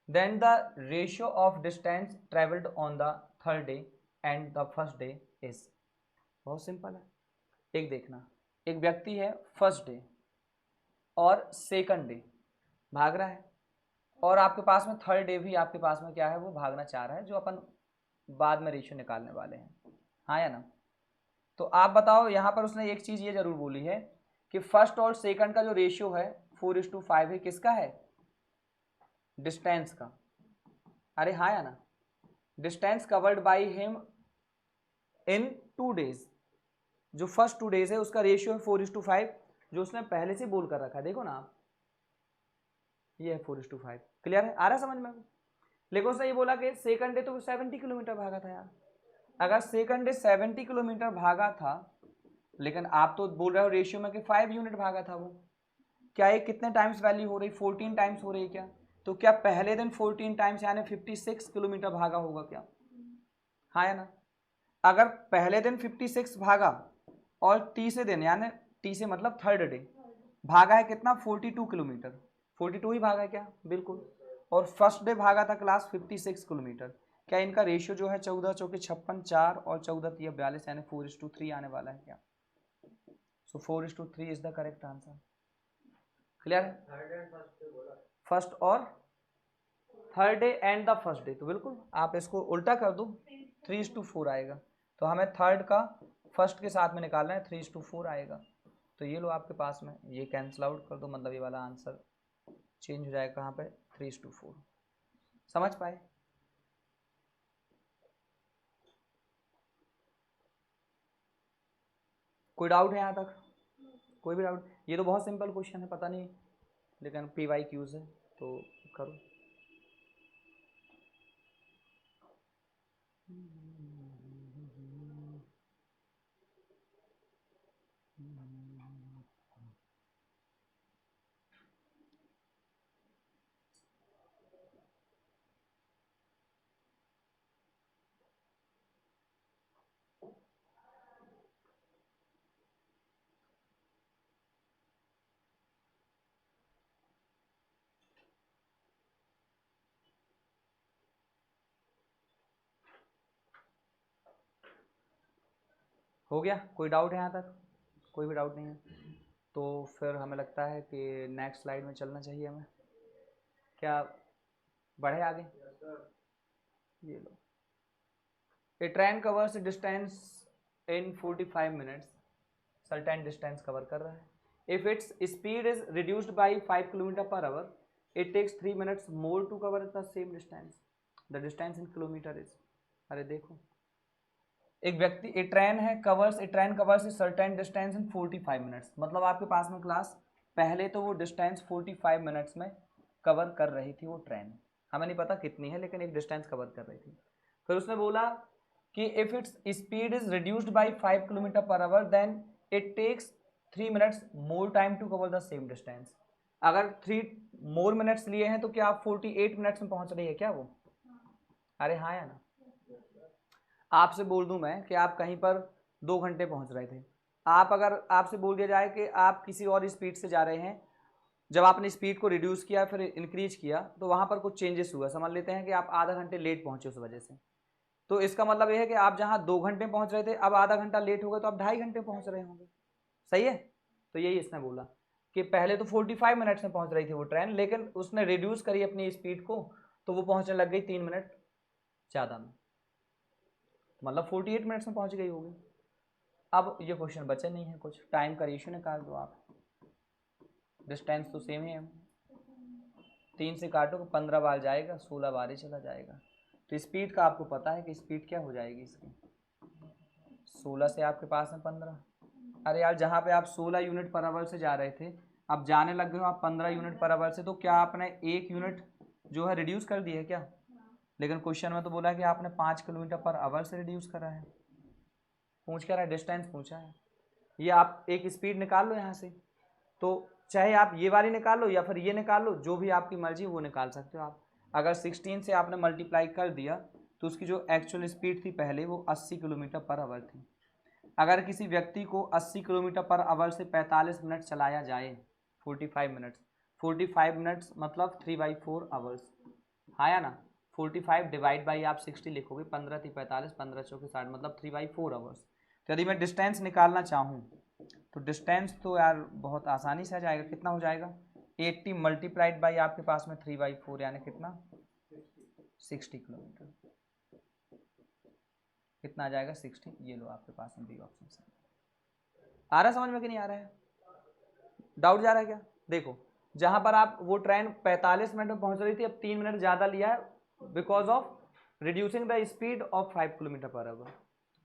then the ratio of distance traveled on the third day and the first day is। बहुत simple है। एक देखना, एक व्यक्ति है फर्स्ट डे और सेकंड डे भाग रहा है, और आपके पास में थर्ड डे भी आपके पास में क्या है वो भागना चाह रहा है, जो अपन बाद में रेशियो निकालने वाले हैं। हाँ या ना? तो आप बताओ, यहाँ पर उसने एक चीज़ ये जरूर बोली है कि फर्स्ट और सेकंड का जो रेशियो है 4:5 है, किसका है? डिस्टेंस का। अरे हाँ या ना? Distance covered by him in 2 days, जो फर्स्ट 2 days है उसका रेशियो है 4:5, जो उसने पहले से बोल कर रखा है। देखो ना आप, ये है 4:5। क्लियर है? आ रहा है समझ में? लेकिन उसने ये बोला कि सेकंड डे तो 70 किलोमीटर भागा था यार। अगर सेकंड डे 70 किलोमीटर भागा था, लेकिन आप तो बोल रहे हो रेशियो में कि 5 यूनिट भागा था वो, क्या ये कितने टाइम्स वैल्यू हो रही? 14 टाइम्स हो रही है क्या? तो क्या पहले दिन 14 टाइम्स यानी 56 किलोमीटर भागा होगा क्या? हाँ या ना। अगर पहले दिन 56 भागा और तीसरे दिन यानी टी से मतलब थर्ड डे भागा है कितना 42 किलोमीटर, 42 ही भागा है क्या, बिल्कुल। और फर्स्ट डे भागा था क्लास 56 किलोमीटर। क्या इनका रेशियो जो है 14 चौके 56 4 और 14 3 42 यानी 4:3 आने वाला है क्या। सो 4:3 is the correct answer. Clear है। फर्स्ट और third day and the first day, तो बिल्कुल आप इसको उल्टा कर दो 3:4 आएगा। तो हमें थर्ड का फर्स्ट के साथ में निकालना है, 3:4 आएगा। तो ये लो आपके पास में, ये कैंसिल आउट कर दो, मतलब ये वाला आंसर चेंज हो जाएगा कहाँ पे 3:4। समझ पाए। कोई डाउट है यहाँ तक, कोई भी डाउट। ये तो बहुत सिंपल क्वेश्चन है, पता नहीं लेकिन PYQs है तो करो। हो गया, कोई डाउट है यहाँ तक, कोई भी डाउट नहीं है तो फिर हमें लगता है कि नेक्स्ट स्लाइड में चलना चाहिए हमें। क्या बढ़े आगे। ये लो, a train covers distance in 45 minutes, certain distance cover कर रहा है। If its speed is reduced by 5 kilometre per hour it takes 3 minutes more to cover the same distance, the distance in kilometre is. अरे देखो, एक व्यक्ति a train है covers, a train covers a certain distance in 45 minutes, मतलब आपके पास में class पहले तो वो डिस्टेंस 45 मिनट्स में कवर कर रही थी वो ट्रेन, हमें नहीं पता कितनी है लेकिन एक डिस्टेंस कवर कर रही थी। फिर उसने बोला कि if its speed is reduced by 5 kilometre per hour then it takes 3 minutes more time to cover the same distance. अगर 3 मोर मिनट्स लिए हैं तो क्या आप 48 मिनट्स में पहुंच रही है क्या वो। अरे हाँ या ना। आपसे बोल दूं मैं कि आप कहीं पर 2 घंटे पहुंच रहे थे, आप अगर आपसे बोल दिया जाए कि आप किसी और स्पीड से जा रहे हैं, जब आपने स्पीड को रिड्यूस किया फिर इंक्रीज किया तो वहां पर कुछ चेंजेस हुआ, समझ लेते हैं कि आप आधा घंटे लेट पहुंचे उस वजह से, तो इसका मतलब यह है कि आप जहां 2 घंटे पहुंच रहे थे अब आधा घंटा लेट हो गए तो आप 2.5 घंटे पहुंच रहे होंगे। सही है। तो यही इसने बोला कि पहले तो 45 मिनट्स में पहुंच रही थी वो ट्रेन लेकिन उसने रिड्यूस करी अपनी स्पीड को तो वो पहुंचने लग गई 3 मिनट ज़्यादा में, मतलब 48 मिनट्स में पहुंच गई होगी। अब ये क्वेश्चन बचे नहीं है कुछ, टाइम का रेशियो निकाल दो आप, डिस्टेंस तो सेम ही है, 3 से काटो 15 बार जाएगा, 16 बार ही चला जाएगा। तो स्पीड का आपको पता है कि स्पीड क्या हो जाएगी इसकी, 16 से आपके पास में 15। अरे यार जहाँ पे आप 16 यूनिट पर आवर से जा रहे थे अब जाने लग गए हो आप 15 यूनिट पर आवर से, तो क्या आपने 1 यूनिट जो है रिड्यूस कर दी है क्या। लेकिन क्वेश्चन में तो बोला कि आपने 5 किलोमीटर पर आवर से रिड्यूस करा है, पूछ क्या रहा है, डिस्टेंस पूछा है। ये आप एक स्पीड निकाल लो यहाँ से, तो चाहे आप ये वाली निकाल लो या फिर ये निकाल लो, जो भी आपकी मर्जी वो निकाल सकते हो आप। अगर 16 से आपने मल्टीप्लाई कर दिया तो उसकी जो एक्चुअल स्पीड थी पहले वो 80 किलोमीटर पर आवर थी। अगर किसी व्यक्ति को 80 किलोमीटर पर आवर से 45 मिनट चलाया जाए, 45 मिनट्स मतलब 3/4 आवर्स, हाँ या ना। 45 डिवाइड बाई आप 60 लिखोगे, 15 3 45, 15 चौके 60 मतलब 3/4 आवर्स। तो यदि मैं डिस्टेंस निकालना चाहूँ तो डिस्टेंस तो यार बहुत आसानी से आ जाएगा, कितना हो जाएगा 80 मल्टीप्लाइड बाई आपके पास में 3/4 यानी कितना 60 किलोमीटर, कितना आ जाएगा 60। ये लो आपके पास में बी ऑप्शन से। आ रहा है समझ में कि नहीं आ रहा है, डाउट जा रहा है क्या। देखो जहां पर आप वो ट्रेन 45 मिनट में पहुंच रही थी अब 3 मिनट ज़्यादा लिया है because of reducing the speed of 5 kilometre per our,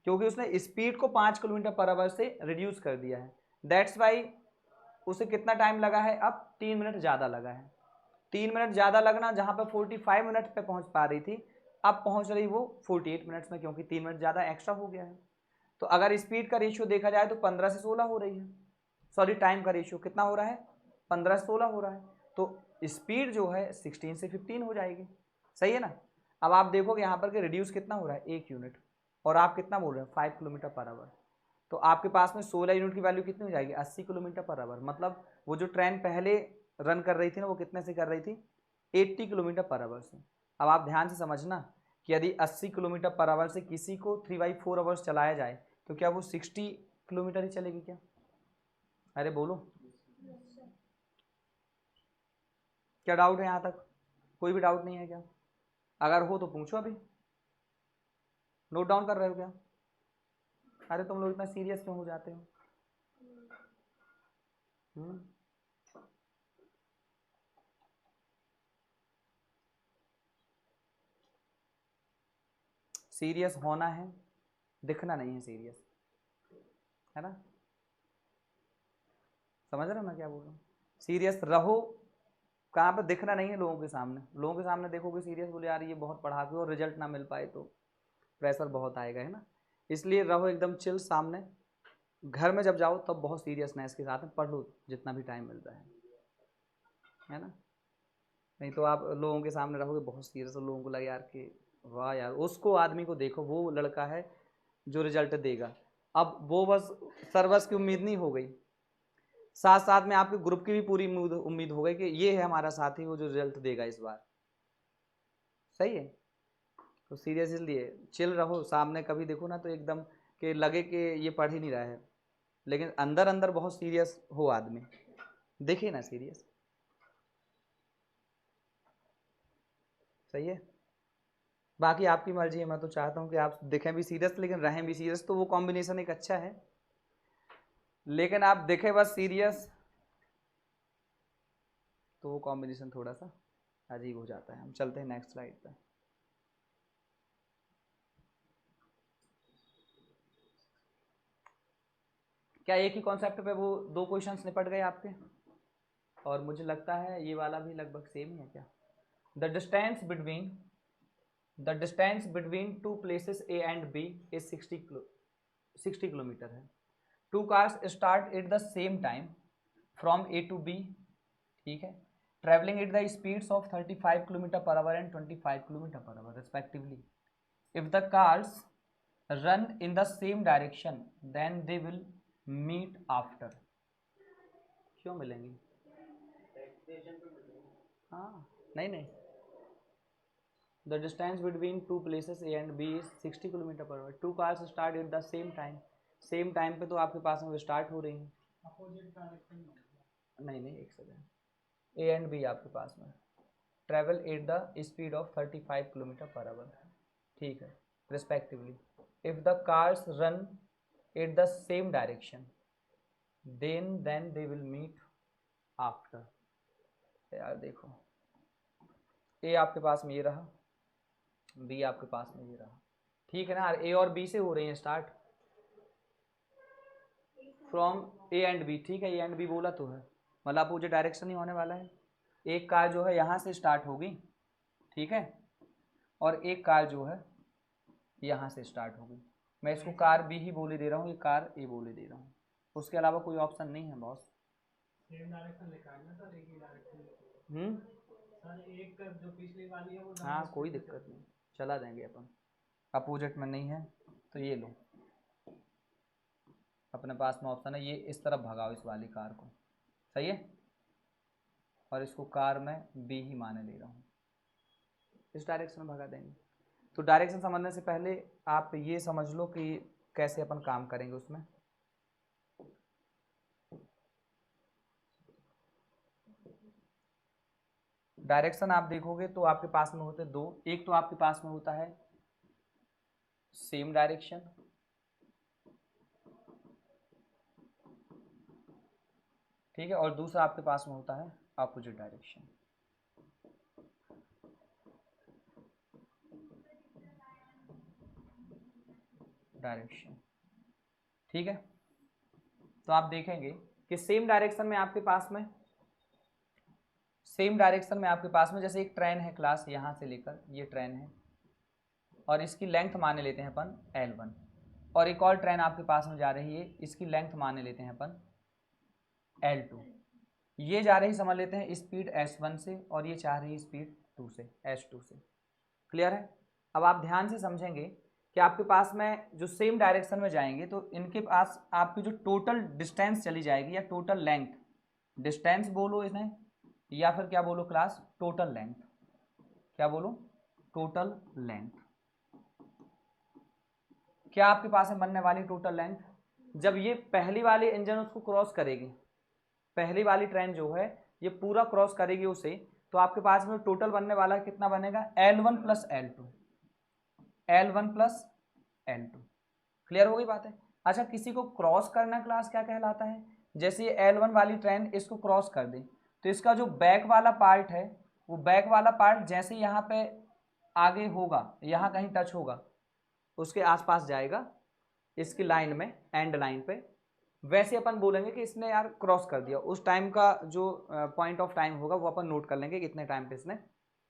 क्योंकि उसने स्पीड को 5 किलोमीटर पर आवर से रिड्यूस कर दिया है, दैट्स वाई उसे कितना टाइम लगा है अब 3 मिनट ज़्यादा लगा है। 3 मिनट ज़्यादा लगना, जहाँ पर 45 मिनट पे पहुँच पा रही थी अब पहुँच रही वो 48 मिनट्स में, क्योंकि 3 मिनट ज़्यादा एक्स्ट्रा हो गया है। तो अगर स्पीड का रेशियो देखा जाए तो 15 से 16 हो रही है, सॉरी टाइम का रेशियो कितना हो रहा है 15 से 16 हो रहा है, तो स्पीड जो है 16 से 15 हो जाएगी। सही है ना। अब आप देखोगे यहाँ पर कि रिड्यूस कितना हो रहा है 1 यूनिट, और आप कितना बोल रहे हैं 5 किलोमीटर पर आवर, तो आपके पास में 16 यूनिट की वैल्यू कितनी हो जाएगी 80 किलोमीटर पर आवर। मतलब वो जो ट्रेन पहले रन कर रही थी ना वो कितने से कर रही थी 80 किलोमीटर पर आवर से। अब आप ध्यान से समझना कि यदि 80 किलोमीटर पर आवर से किसी को 3/4 आवर्स चलाया जाए तो क्या वो 60 किलोमीटर ही चलेगी क्या? अरे बोलो, क्या डाउट है यहाँ तक? कोई भी डाउट नहीं है क्या? अगर हो तो पूछो अभी। नोट डाउन कर रहे हो क्या? अरे तुम लोग इतना सीरियस क्यों हो जाते हो? सीरियस होना है, दिखना नहीं है सीरियस, है ना? समझ रहे हो मैं क्या बोल रहा हूँ? सीरियस रहो, कहाँ पर दिखना नहीं है लोगों के सामने। लोगों के सामने देखोगे सीरियस, बोले यार ये बहुत पढ़ा के और रिजल्ट ना मिल पाए तो प्रेशर बहुत आएगा, है ना? इसलिए रहो एकदम चिल सामने। घर में जब जाओ तब बहुत सीरियसनेस के साथ में पढ़ लो जितना भी टाइम मिलता है ना? नहीं तो आप लोगों के सामने रहोगे बहुत सीरियस और लोगों को लगे यार कि वाह यार, उसको आदमी को देखो वो लड़का है जो रिजल्ट देगा। अब वो बस सर्वस की उम्मीद नहीं हो गई, साथ साथ में आपके ग्रुप की भी पूरी उम्मीद हो गई कि ये है हमारा साथी वो जो रिजल्ट देगा इस बार। सही है? तो सीरियस इसलिए चिल रहो, सामने कभी देखो ना तो एकदम कि लगे कि ये पढ़ ही नहीं रहा है, लेकिन अंदर अंदर बहुत सीरियस हो आदमी, देखिए ना सीरियस। सही है? बाकी आपकी मर्जी है, मैं तो चाहता हूँ कि आप दिखें भी सीरियस लेकिन रहें भी सीरियस, तो वो कॉम्बिनेशन एक अच्छा है। लेकिन आप देखें बस सीरियस तो वो कॉम्बिनेशन थोड़ा सा अजीब हो जाता है। हम चलते हैं नेक्स्ट स्लाइड पर। क्या एक ही कॉन्सेप्ट पे वो 2 क्वेश्चंस निपट गए आपके? और मुझे लगता है ये वाला भी लगभग सेम ही है क्या? The distance between two places A and B is 60 kilometre है। Two cars start at the same time from A to B, ठीक है, travelling at the speeds of 35 kilometre per hour and 25 kilometre per hour respectively. If the cars run in the same direction then they will meet after. क्यों मिलेंगी? हाँ, नहीं नहीं, the distance between two places A and B is 60 kilometre per hour. Two cars start at the same time, same time पे तो आपके पास में वो स्टार्ट हो रही हैं। नहीं नहीं, एक सेकेंड, ए एंड बी आपके पास में travel at the speed of 35 kilometre per hour, ठीक है, respectively. If the cars run at the same direction then they will meet after. यार देखो, ए आपके पास में ये रहा, बी आपके पास में ये रहा, ठीक है ना? ए और बी से हो रही है start, from A and B, ठीक है, ए एंड बी बोला तो है, मतलब अपोजिट डायरेक्शन ही होने वाला है। एक कार जो है यहाँ से स्टार्ट होगी, ठीक है, और एक कार जो है यहाँ से स्टार्ट होगी। मैं इसको कार बी ही बोले दे रहा हूँ, ये कार ए बोले दे रहा हूँ, उसके अलावा कोई ऑप्शन नहीं है बॉस। सेम डायरेक्शन लिखा है ना सर, एक ही डायरेक्शन। सर एक जो पिछली वाली है वो, हाँ कोई दिक्कत नहीं, चला देंगे अपन, अपोजिट में नहीं है तो ये लो, अपने पास में ऑप्शन है, ये इस तरफ भगाओ इस वाली कार को, सही है, और इसको कार में बी ही माने ले रहा हूँ, इस डायरेक्शन में भगा देंगे। तो डायरेक्शन समझने से पहले आप ये समझ लो कि कैसे अपन काम करेंगे उसमें। डायरेक्शन आप देखोगे तो आपके पास में होते दो, एक तो आपके पास में होता है सेम डायरेक्शन, ठीक है, और दूसरा आपके पास में होता है अपोजिट डायरेक्शन। डायरेक्शन, ठीक है, तो आप देखेंगे कि सेम डायरेक्शन में आपके पास में, जैसे एक ट्रेन है क्लास यहाँ से लेकर, ये ट्रेन है और इसकी लेंथ माने लेते हैं अपन L1, और एक और ट्रेन आपके पास में जा रही है, इसकी लेंथ माने लेते हैं अपन L2। ये जा रही समझ लेते हैं स्पीड S1 से और ये चाह रही स्पीड 2 से, S2 से। क्लियर है? अब आप ध्यान से समझेंगे कि आपके पास में जो सेम डायरेक्शन में जाएंगे तो इनके पास आपकी जो टोटल डिस्टेंस चली जाएगी या टोटल लेंथ, डिस्टेंस बोलो इन्हें या फिर क्या बोलो क्लास, टोटल लेंथ, क्या बोलो, टोटल लेंथ। क्या आपके पास में बनने वाली टोटल लेंथ, जब ये पहली वाली इंजन उसको क्रॉस करेगी, पहली वाली ट्रेन जो है ये पूरा क्रॉस करेगी उसे, तो आपके पास में टोटल बनने वाला कितना बनेगा, L1 plus L2, L1 plus L2। Clear हो गई बात है। अच्छा, किसी को क्रॉस करना क्लास क्या कहलाता है, जैसे ये L1 वाली ट्रेन इसको क्रॉस कर दे तो इसका जो बैक वाला पार्ट है वो बैक वाला पार्ट जैसे यहाँ पे आगे होगा, यहाँ कहीं टच होगा, उसके आसपास जाएगा इसकी लाइन में, एंड लाइन पे, वैसे अपन बोलेंगे कि इसने यार क्रॉस कर दिया। उस टाइम का जो पॉइंट ऑफ टाइम होगा वो अपन नोट कर लेंगे कितने टाइम पे इसने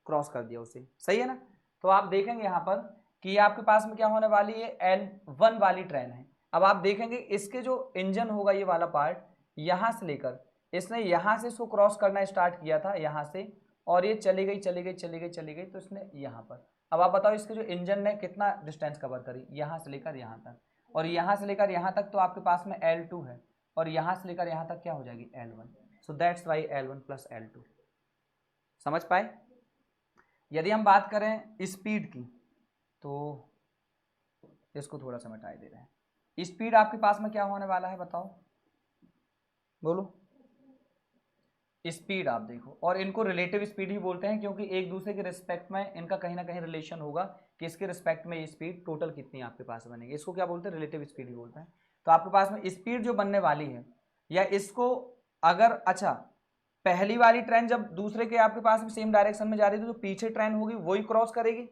क्रॉस कर दिया उसे, सही है ना। तो आप देखेंगे यहाँ पर कि ये आपके पास में क्या होने वाली है, L1 वाली ट्रेन है। अब आप देखेंगे इसके जो इंजन होगा ये वाला पार्ट, यहाँ से लेकर इसने यहाँ से इसको क्रॉस करना स्टार्ट किया था यहाँ से, और ये चली गई चली गई चली गई चली गई तो इसने यहाँ पर। अब आप बताओ इसके जो इंजन ने कितना डिस्टेंस कवर करी, यहाँ से लेकर यहाँ तक, और यहाँ से लेकर यहाँ तक तो आपके पास में L2 है, और यहाँ से लेकर यहाँ तक क्या हो जाएगी, L1। So that's why L1 plus L2। समझ पाए। यदि हम बात करें स्पीड की तो इसको थोड़ा सा मिटाई दे रहे हैं। स्पीड आपके पास में क्या होने वाला है बताओ, बोलो। स्पीड आप देखो, और इनको रिलेटिव स्पीड ही बोलते हैं क्योंकि एक दूसरे के रिस्पेक्ट में इनका कहीं ना कहीं रिलेशन होगा कि इसके रिस्पेक्ट में ये स्पीड टोटल कितनी आपके पास बनेगी, इसको क्या बोलते हैं, रिलेटिव स्पीड ही बोलते हैं। तो आपके पास में स्पीड जो बनने वाली है, या इसको अगर, अच्छा, पहली वाली ट्रेन जब दूसरे के आपके पास में सेम डायरेक्शन में जा रही थी तो पीछे ट्रेन होगी वही क्रॉस करेगी,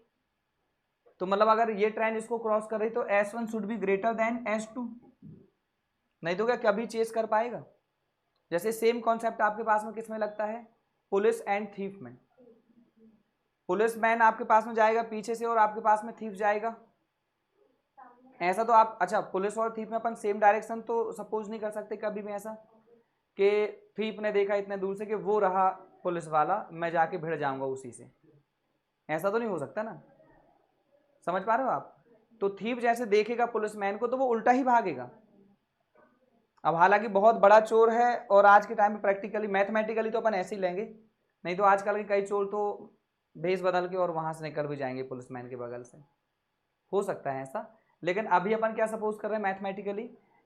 तो मतलब अगर ये ट्रेन इसको क्रॉस कर रही तो S1 should be greater than S2, नहीं तो क्या कभी चेस कर पाएगा। जैसे सेम कॉन्सेप्ट आपके पास में किस में लगता है, पुलिस एंड थीफ में। पुलिस मैन आपके पास में जाएगा पीछे से और आपके पास में थीफ जाएगा, ऐसा तो आप, अच्छा पुलिस और थीफ में अपन सेम डायरेक्शन तो सपोज नहीं कर सकते कभी भी ऐसा कि थीफ ने देखा इतने दूर से कि वो रहा पुलिस वाला, मैं जाके भिड़ जाऊंगा उसी से, ऐसा तो नहीं हो सकता ना। समझ पा रहे हो आप। तो थीफ जैसे देखेगा पुलिसमैन को तो वो उल्टा ही भागेगा। अब हालांकि बहुत बड़ा चोर है और आज के टाइम में प्रैक्टिकली मैथमेटिकली तो अपन ऐसे ही लेंगे, नहीं तो आजकल के कई चोर तो भेस बदल के और वहां से निकल भी जाएंगे पुलिसमैन के बगल से, हो सकता है ऐसा। लेकिन अभी अपन क्या सपोज कर रहे हैं मैथमेटिकली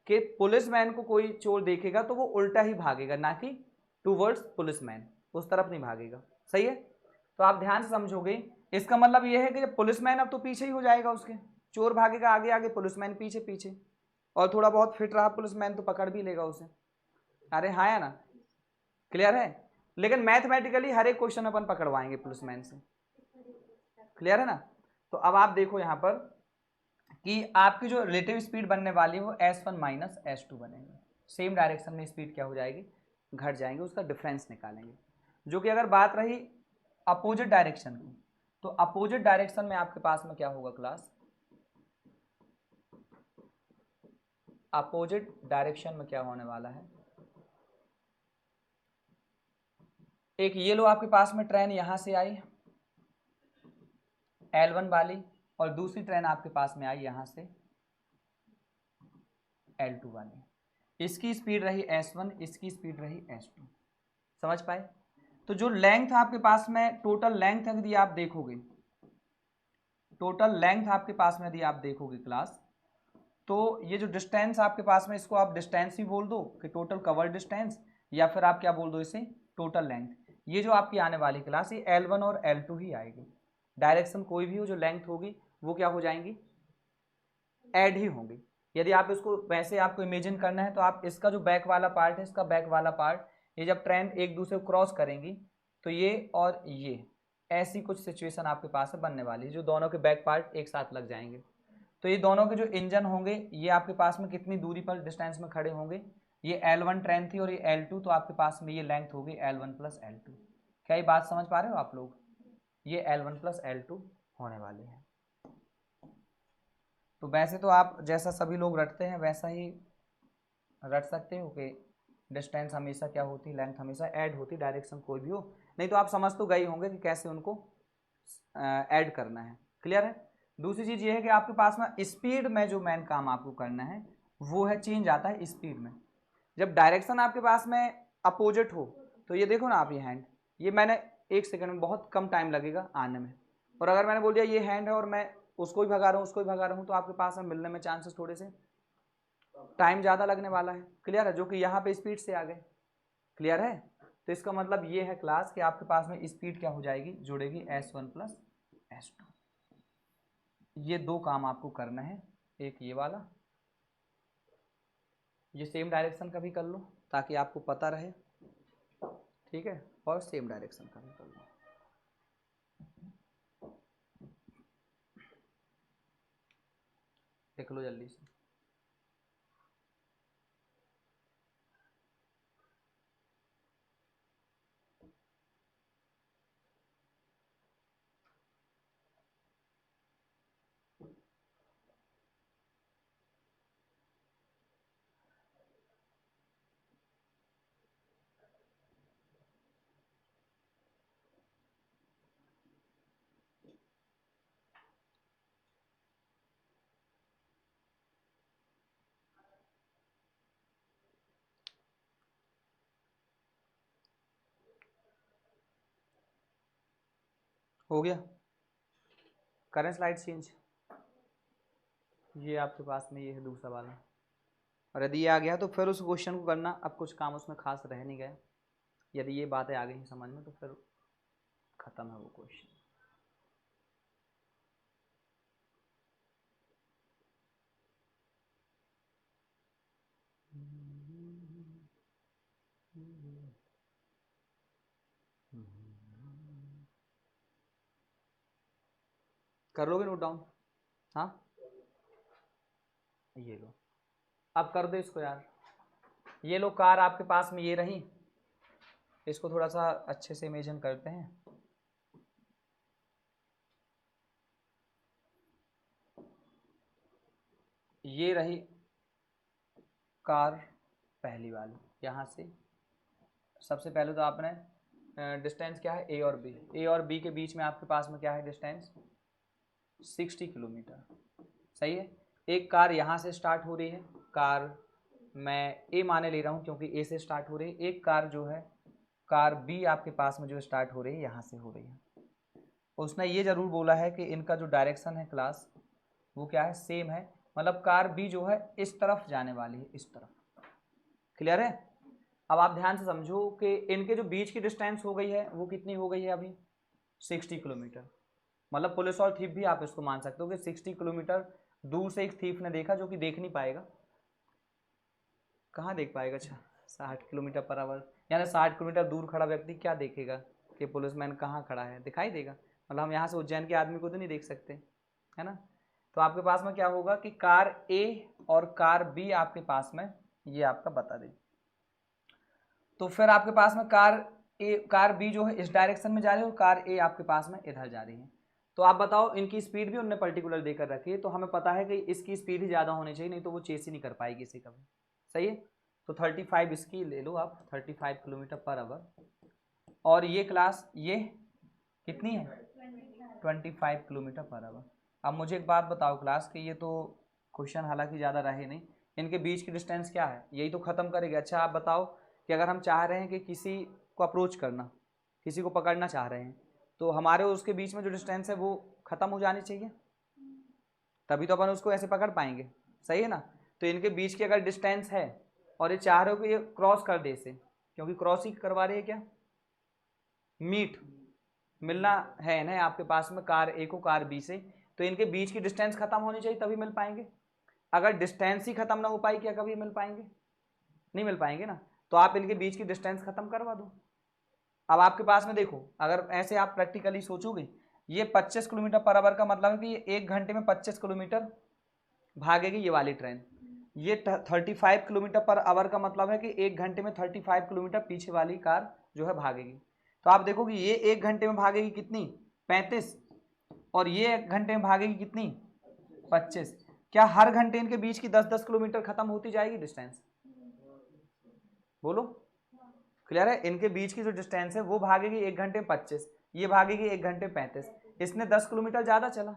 कि पुलिसमैन को कोई चोर देखेगा तो वो उल्टा ही भागेगा, ना कि टूवर्ड्स पुलिसमैन, उस तरफ नहीं भागेगा, सही है। तो आप ध्यान से समझोगे, इसका मतलब ये है कि पुलिसमैन अब तो पीछे ही हो जाएगा उसके, चोर भागेगा आगे आगे, पुलिसमैन पीछे पीछे, और थोड़ा बहुत फिट रहा पुलिसमैन तो पकड़ भी लेगा उसे। अरे हाँ है ना, क्लियर है। लेकिन मैथमेटिकली हर एक क्वेश्चन अपन पकड़वाएंगे पुलिसमैन से, क्लियर है ना। तो अब आप देखो यहाँ पर कि आपकी जो रिलेटिव स्पीड बनने वाली है वो S1 माइनस S2 बनेगी, सेम डायरेक्शन में स्पीड क्या हो जाएगी, घट जाएंगे, उसका डिफरेंस निकालेंगे। जो कि अगर बात रही अपोजिट डायरेक्शन की, तो अपोजिट डायरेक्शन में आपके पास में क्या होगा क्लास, अपोजिट डायरेक्शन में क्या होने वाला है, एक ये लो आपके पास में ट्रेन यहां से आई L1 वाली, और दूसरी ट्रेन आपके पास में आई यहां से L2 वाली, इसकी स्पीड रही S1, इसकी स्पीड रही S2। समझ पाए। तो जो लेंथ आपके पास में, टोटल लेंथ यदि आप देखोगे, टोटल लेंथ आपके पास में यदि आप देखोगे क्लास, तो ये जो डिस्टेंस आपके पास में, इसको आप डिस्टेंस ही बोल दो कि टोटल कवर डिस्टेंस, या फिर आप क्या बोल दो इसे, टोटल लेंथ। ये जो आपकी आने वाली क्लास ये L1 और L2 ही आएगी, डायरेक्शन कोई भी हो, जो लेंथ होगी वो क्या हो जाएंगी, ऐड ही होंगी। यदि आप इसको वैसे आपको इमेजिन करना है तो आप इसका जो बैक वाला पार्ट है, इसका बैक वाला पार्ट, ये जब ट्रेन एक दूसरे को क्रॉस करेंगी तो ये और ये ऐसी कुछ सिचुएशन आपके पास है बनने वाली है, जो दोनों के बैक पार्ट एक साथ लग जाएंगे। तो ये दोनों के जो इंजन होंगे ये आपके पास में कितनी दूरी पर डिस्टेंस में खड़े होंगे, ये L1 ट्रेन थी और ये L2, तो आपके पास में ये लेंथ होगी L1 प्लस L2। क्या ये बात समझ पा रहे हो आप लोग, ये L1 प्लस L2 होने वाले हैं। तो वैसे तो आप जैसा सभी लोग रटते हैं वैसा ही रट सकते हो कि डिस्टेंस हमेशा क्या होती, लेंथ हमेशा ऐड होती, डायरेक्शन कोई भी हो, नहीं तो आप समझ तो गए होंगे कि कैसे उनको ऐड करना है, क्लियर है। दूसरी चीज ये है कि आपके पास में स्पीड में जो मेन काम आपको करना है वो है चेंज आता है स्पीड में। जब डायरेक्शन आपके पास में अपोजिट हो तो ये देखो ना आप, ये हैंड, ये मैंने 1 सेकंड में, बहुत कम टाइम लगेगा आने में, और अगर मैंने बोल दिया ये हैंड है और मैं उसको ही भगा रहा हूँ उसको ही भगा रहा हूँ तो आपके पास में मिलने में चांसेस थोड़े से टाइम ज़्यादा लगने वाला है। क्लियर है? जो कि यहाँ पे स्पीड से आ गए। क्लियर है? तो इसका मतलब ये है क्लास कि आपके पास में स्पीड क्या हो जाएगी, जुड़ेगी S1 प्लस S2। ये दो काम आपको करना है, एक ये वाला, ये सेम डायरेक्शन का भी कर लो ताकि आपको पता रहे, ठीक है, और सेम डायरेक्शन का भी कर लो। देख लो जल्दी से। हो गया? करें स्लाइड चेंज। ये आपके पास में ये है दूसरा वाला, और यदि ये आ गया तो फिर उस क्वेश्चन को करना। अब कुछ काम उसमें खास रह नहीं गया, यदि ये बातें आ गई समझ में तो फिर खत्म है वो क्वेश्चन। कर लोगे नोट डाउन? हाँ, ये लो, अब कर दो इसको यार। ये लो कार आपके पास में ये रही, इसको थोड़ा सा अच्छे से इमेजिन करते हैं। ये रही कार पहली वाली, यहाँ से सबसे पहले तो आपने डिस्टेंस क्या है, ए और बी, ए और बी के बीच में आपके पास में क्या है डिस्टेंस, 60 किलोमीटर। सही है? एक कार यहाँ से स्टार्ट हो रही है, कार मैं ए माने ले रहा हूँ क्योंकि ए से स्टार्ट हो रही है। एक कार जो है, कार बी आपके पास में जो स्टार्ट हो रही है यहाँ से हो रही है। उसने ये जरूर बोला है कि इनका जो डायरेक्शन है क्लास वो क्या है, सेम है, मतलब कार बी जो है इस तरफ जाने वाली है, इस तरफ। क्लियर है? अब आप ध्यान से समझो कि इनके जो बीच की डिस्टेंस हो गई है वो कितनी हो गई है अभी, 60 किलोमीटर। मतलब पुलिस और थीफ भी आप इसको मान सकते हो कि 60 किलोमीटर दूर से एक थीफ ने देखा, जो कि देख नहीं पाएगा, कहाँ देख पाएगा, 60 किलोमीटर पर आवर, यानी 60 किलोमीटर दूर खड़ा व्यक्ति क्या देखेगा कि पुलिसमैन कहाँ खड़ा है, दिखाई देगा। मतलब हम यहाँ से उज्जैन के आदमी को तो नहीं देख सकते, है ना? तो आपके पास में क्या होगा कि कार ए और कार बी आपके पास में ये आपका बता दें, तो फिर आपके पास में कार बी जो है इस डायरेक्शन में जा रही है और कार ए आपके पास में इधर जा रही है। तो आप बताओ, इनकी स्पीड भी उनने पर्टिकुलर देकर रखी है, तो हमें पता है कि इसकी स्पीड ही ज़्यादा होनी चाहिए, नहीं तो वो चेस ही नहीं कर पाएगी इसे कभी। सही है? तो 35 इसकी ले लो आप, 35 किलोमीटर पर आवर। और ये क्लास ये कितनी है, 25 किलोमीटर पर आवर। अब मुझे एक बात बताओ क्लास कि ये तो क्वेश्चन हालांकि ज़्यादा रहे नहीं, इनके बीच की डिस्टेंस क्या है, यही तो ख़त्म करेगा। अच्छा आप बताओ कि अगर हम चाह रहे हैं कि किसी को अप्रोच करना, किसी को पकड़ना चाह रहे हैं, तो हमारे उसके बीच में जो डिस्टेंस है वो ख़त्म हो जानी चाहिए, तभी तो अपन उसको ऐसे पकड़ पाएंगे। सही है ना? तो इनके बीच की अगर डिस्टेंस है और ये चाह रहे हो कि ये क्रॉस कर दे इसे, क्योंकि क्रॉस ही करवा रहे हैं, क्या मीट मिलना है ना आपके पास में कार ए को कार बी से, तो इनके बीच की डिस्टेंस खत्म होनी चाहिए तभी मिल पाएंगे। अगर डिस्टेंस ही खत्म ना हो पाई, क्या कभी मिल पाएंगे? नहीं मिल पाएंगे ना। तो आप इनके बीच की डिस्टेंस खत्म करवा दो। अब आपके पास में देखो, अगर ऐसे आप प्रैक्टिकली सोचोगे, ये 25 किलोमीटर पर आवर का मतलब है कि ये 1 घंटे में 25 किलोमीटर भागेगी ये वाली ट्रेन। ये 35 किलोमीटर पर आवर का मतलब है कि 1 घंटे में 35 किलोमीटर पीछे वाली कार जो है भागेगी। तो आप देखो कि ये 1 घंटे में भागेगी कितनी, 35, और ये 1 घंटे में भागेगी कितनी, 25। क्या हर घंटे इनके बीच की 10-10 किलोमीटर खत्म होती जाएगी डिस्टेंस? बोलो। क्लियर है? इनके बीच की जो डिस्टेंस है वो भागेगी 1 घंटे में 25, ये भागेगी 1 घंटे में 35, इसने 10 किलोमीटर ज़्यादा चला।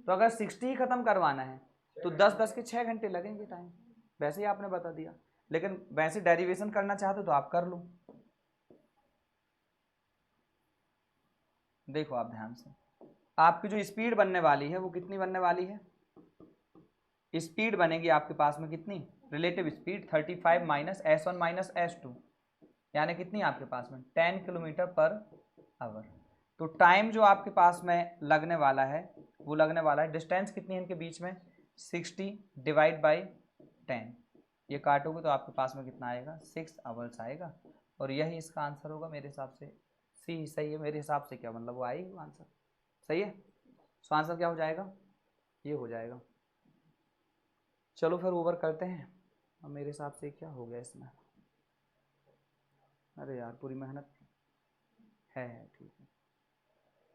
तो अगर 60 ही खत्म करवाना है तो 10 के 6 घंटे लगेंगे टाइम, वैसे ही आपने बता दिया। लेकिन वैसे डेरिवेशन करना चाहते तो आप कर लो। देखो आप ध्यान से, आपकी जो स्पीड बनने वाली है वो कितनी बनने वाली है, स्पीड बनेगी आपके पास में कितनी, relative speed 35 minus S1 minus S2, यानी कितनी आपके पास में 10 किलोमीटर पर आवर। तो टाइम जो आपके पास में लगने वाला है वो लगने वाला है, डिस्टेंस कितनी है इनके बीच में 60 डिवाइड बाई 10, ये काटोगे तो आपके पास में कितना आएगा 6 आवर्स आएगा। और यही इसका आंसर होगा मेरे हिसाब से, सी सही है मेरे हिसाब से, क्या मतलब वो आएगी आंसर, सही है। तो आंसर क्या हो जाएगा, ये हो जाएगा। चलो फिर ओवर करते हैं। अब मेरे हिसाब से क्या हो गया इसमें, अरे यार पूरी मेहनत है ठीक है,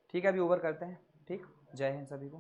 ठीक है अभी ओवर करते हैं। ठीक, जय हिंद सभी को।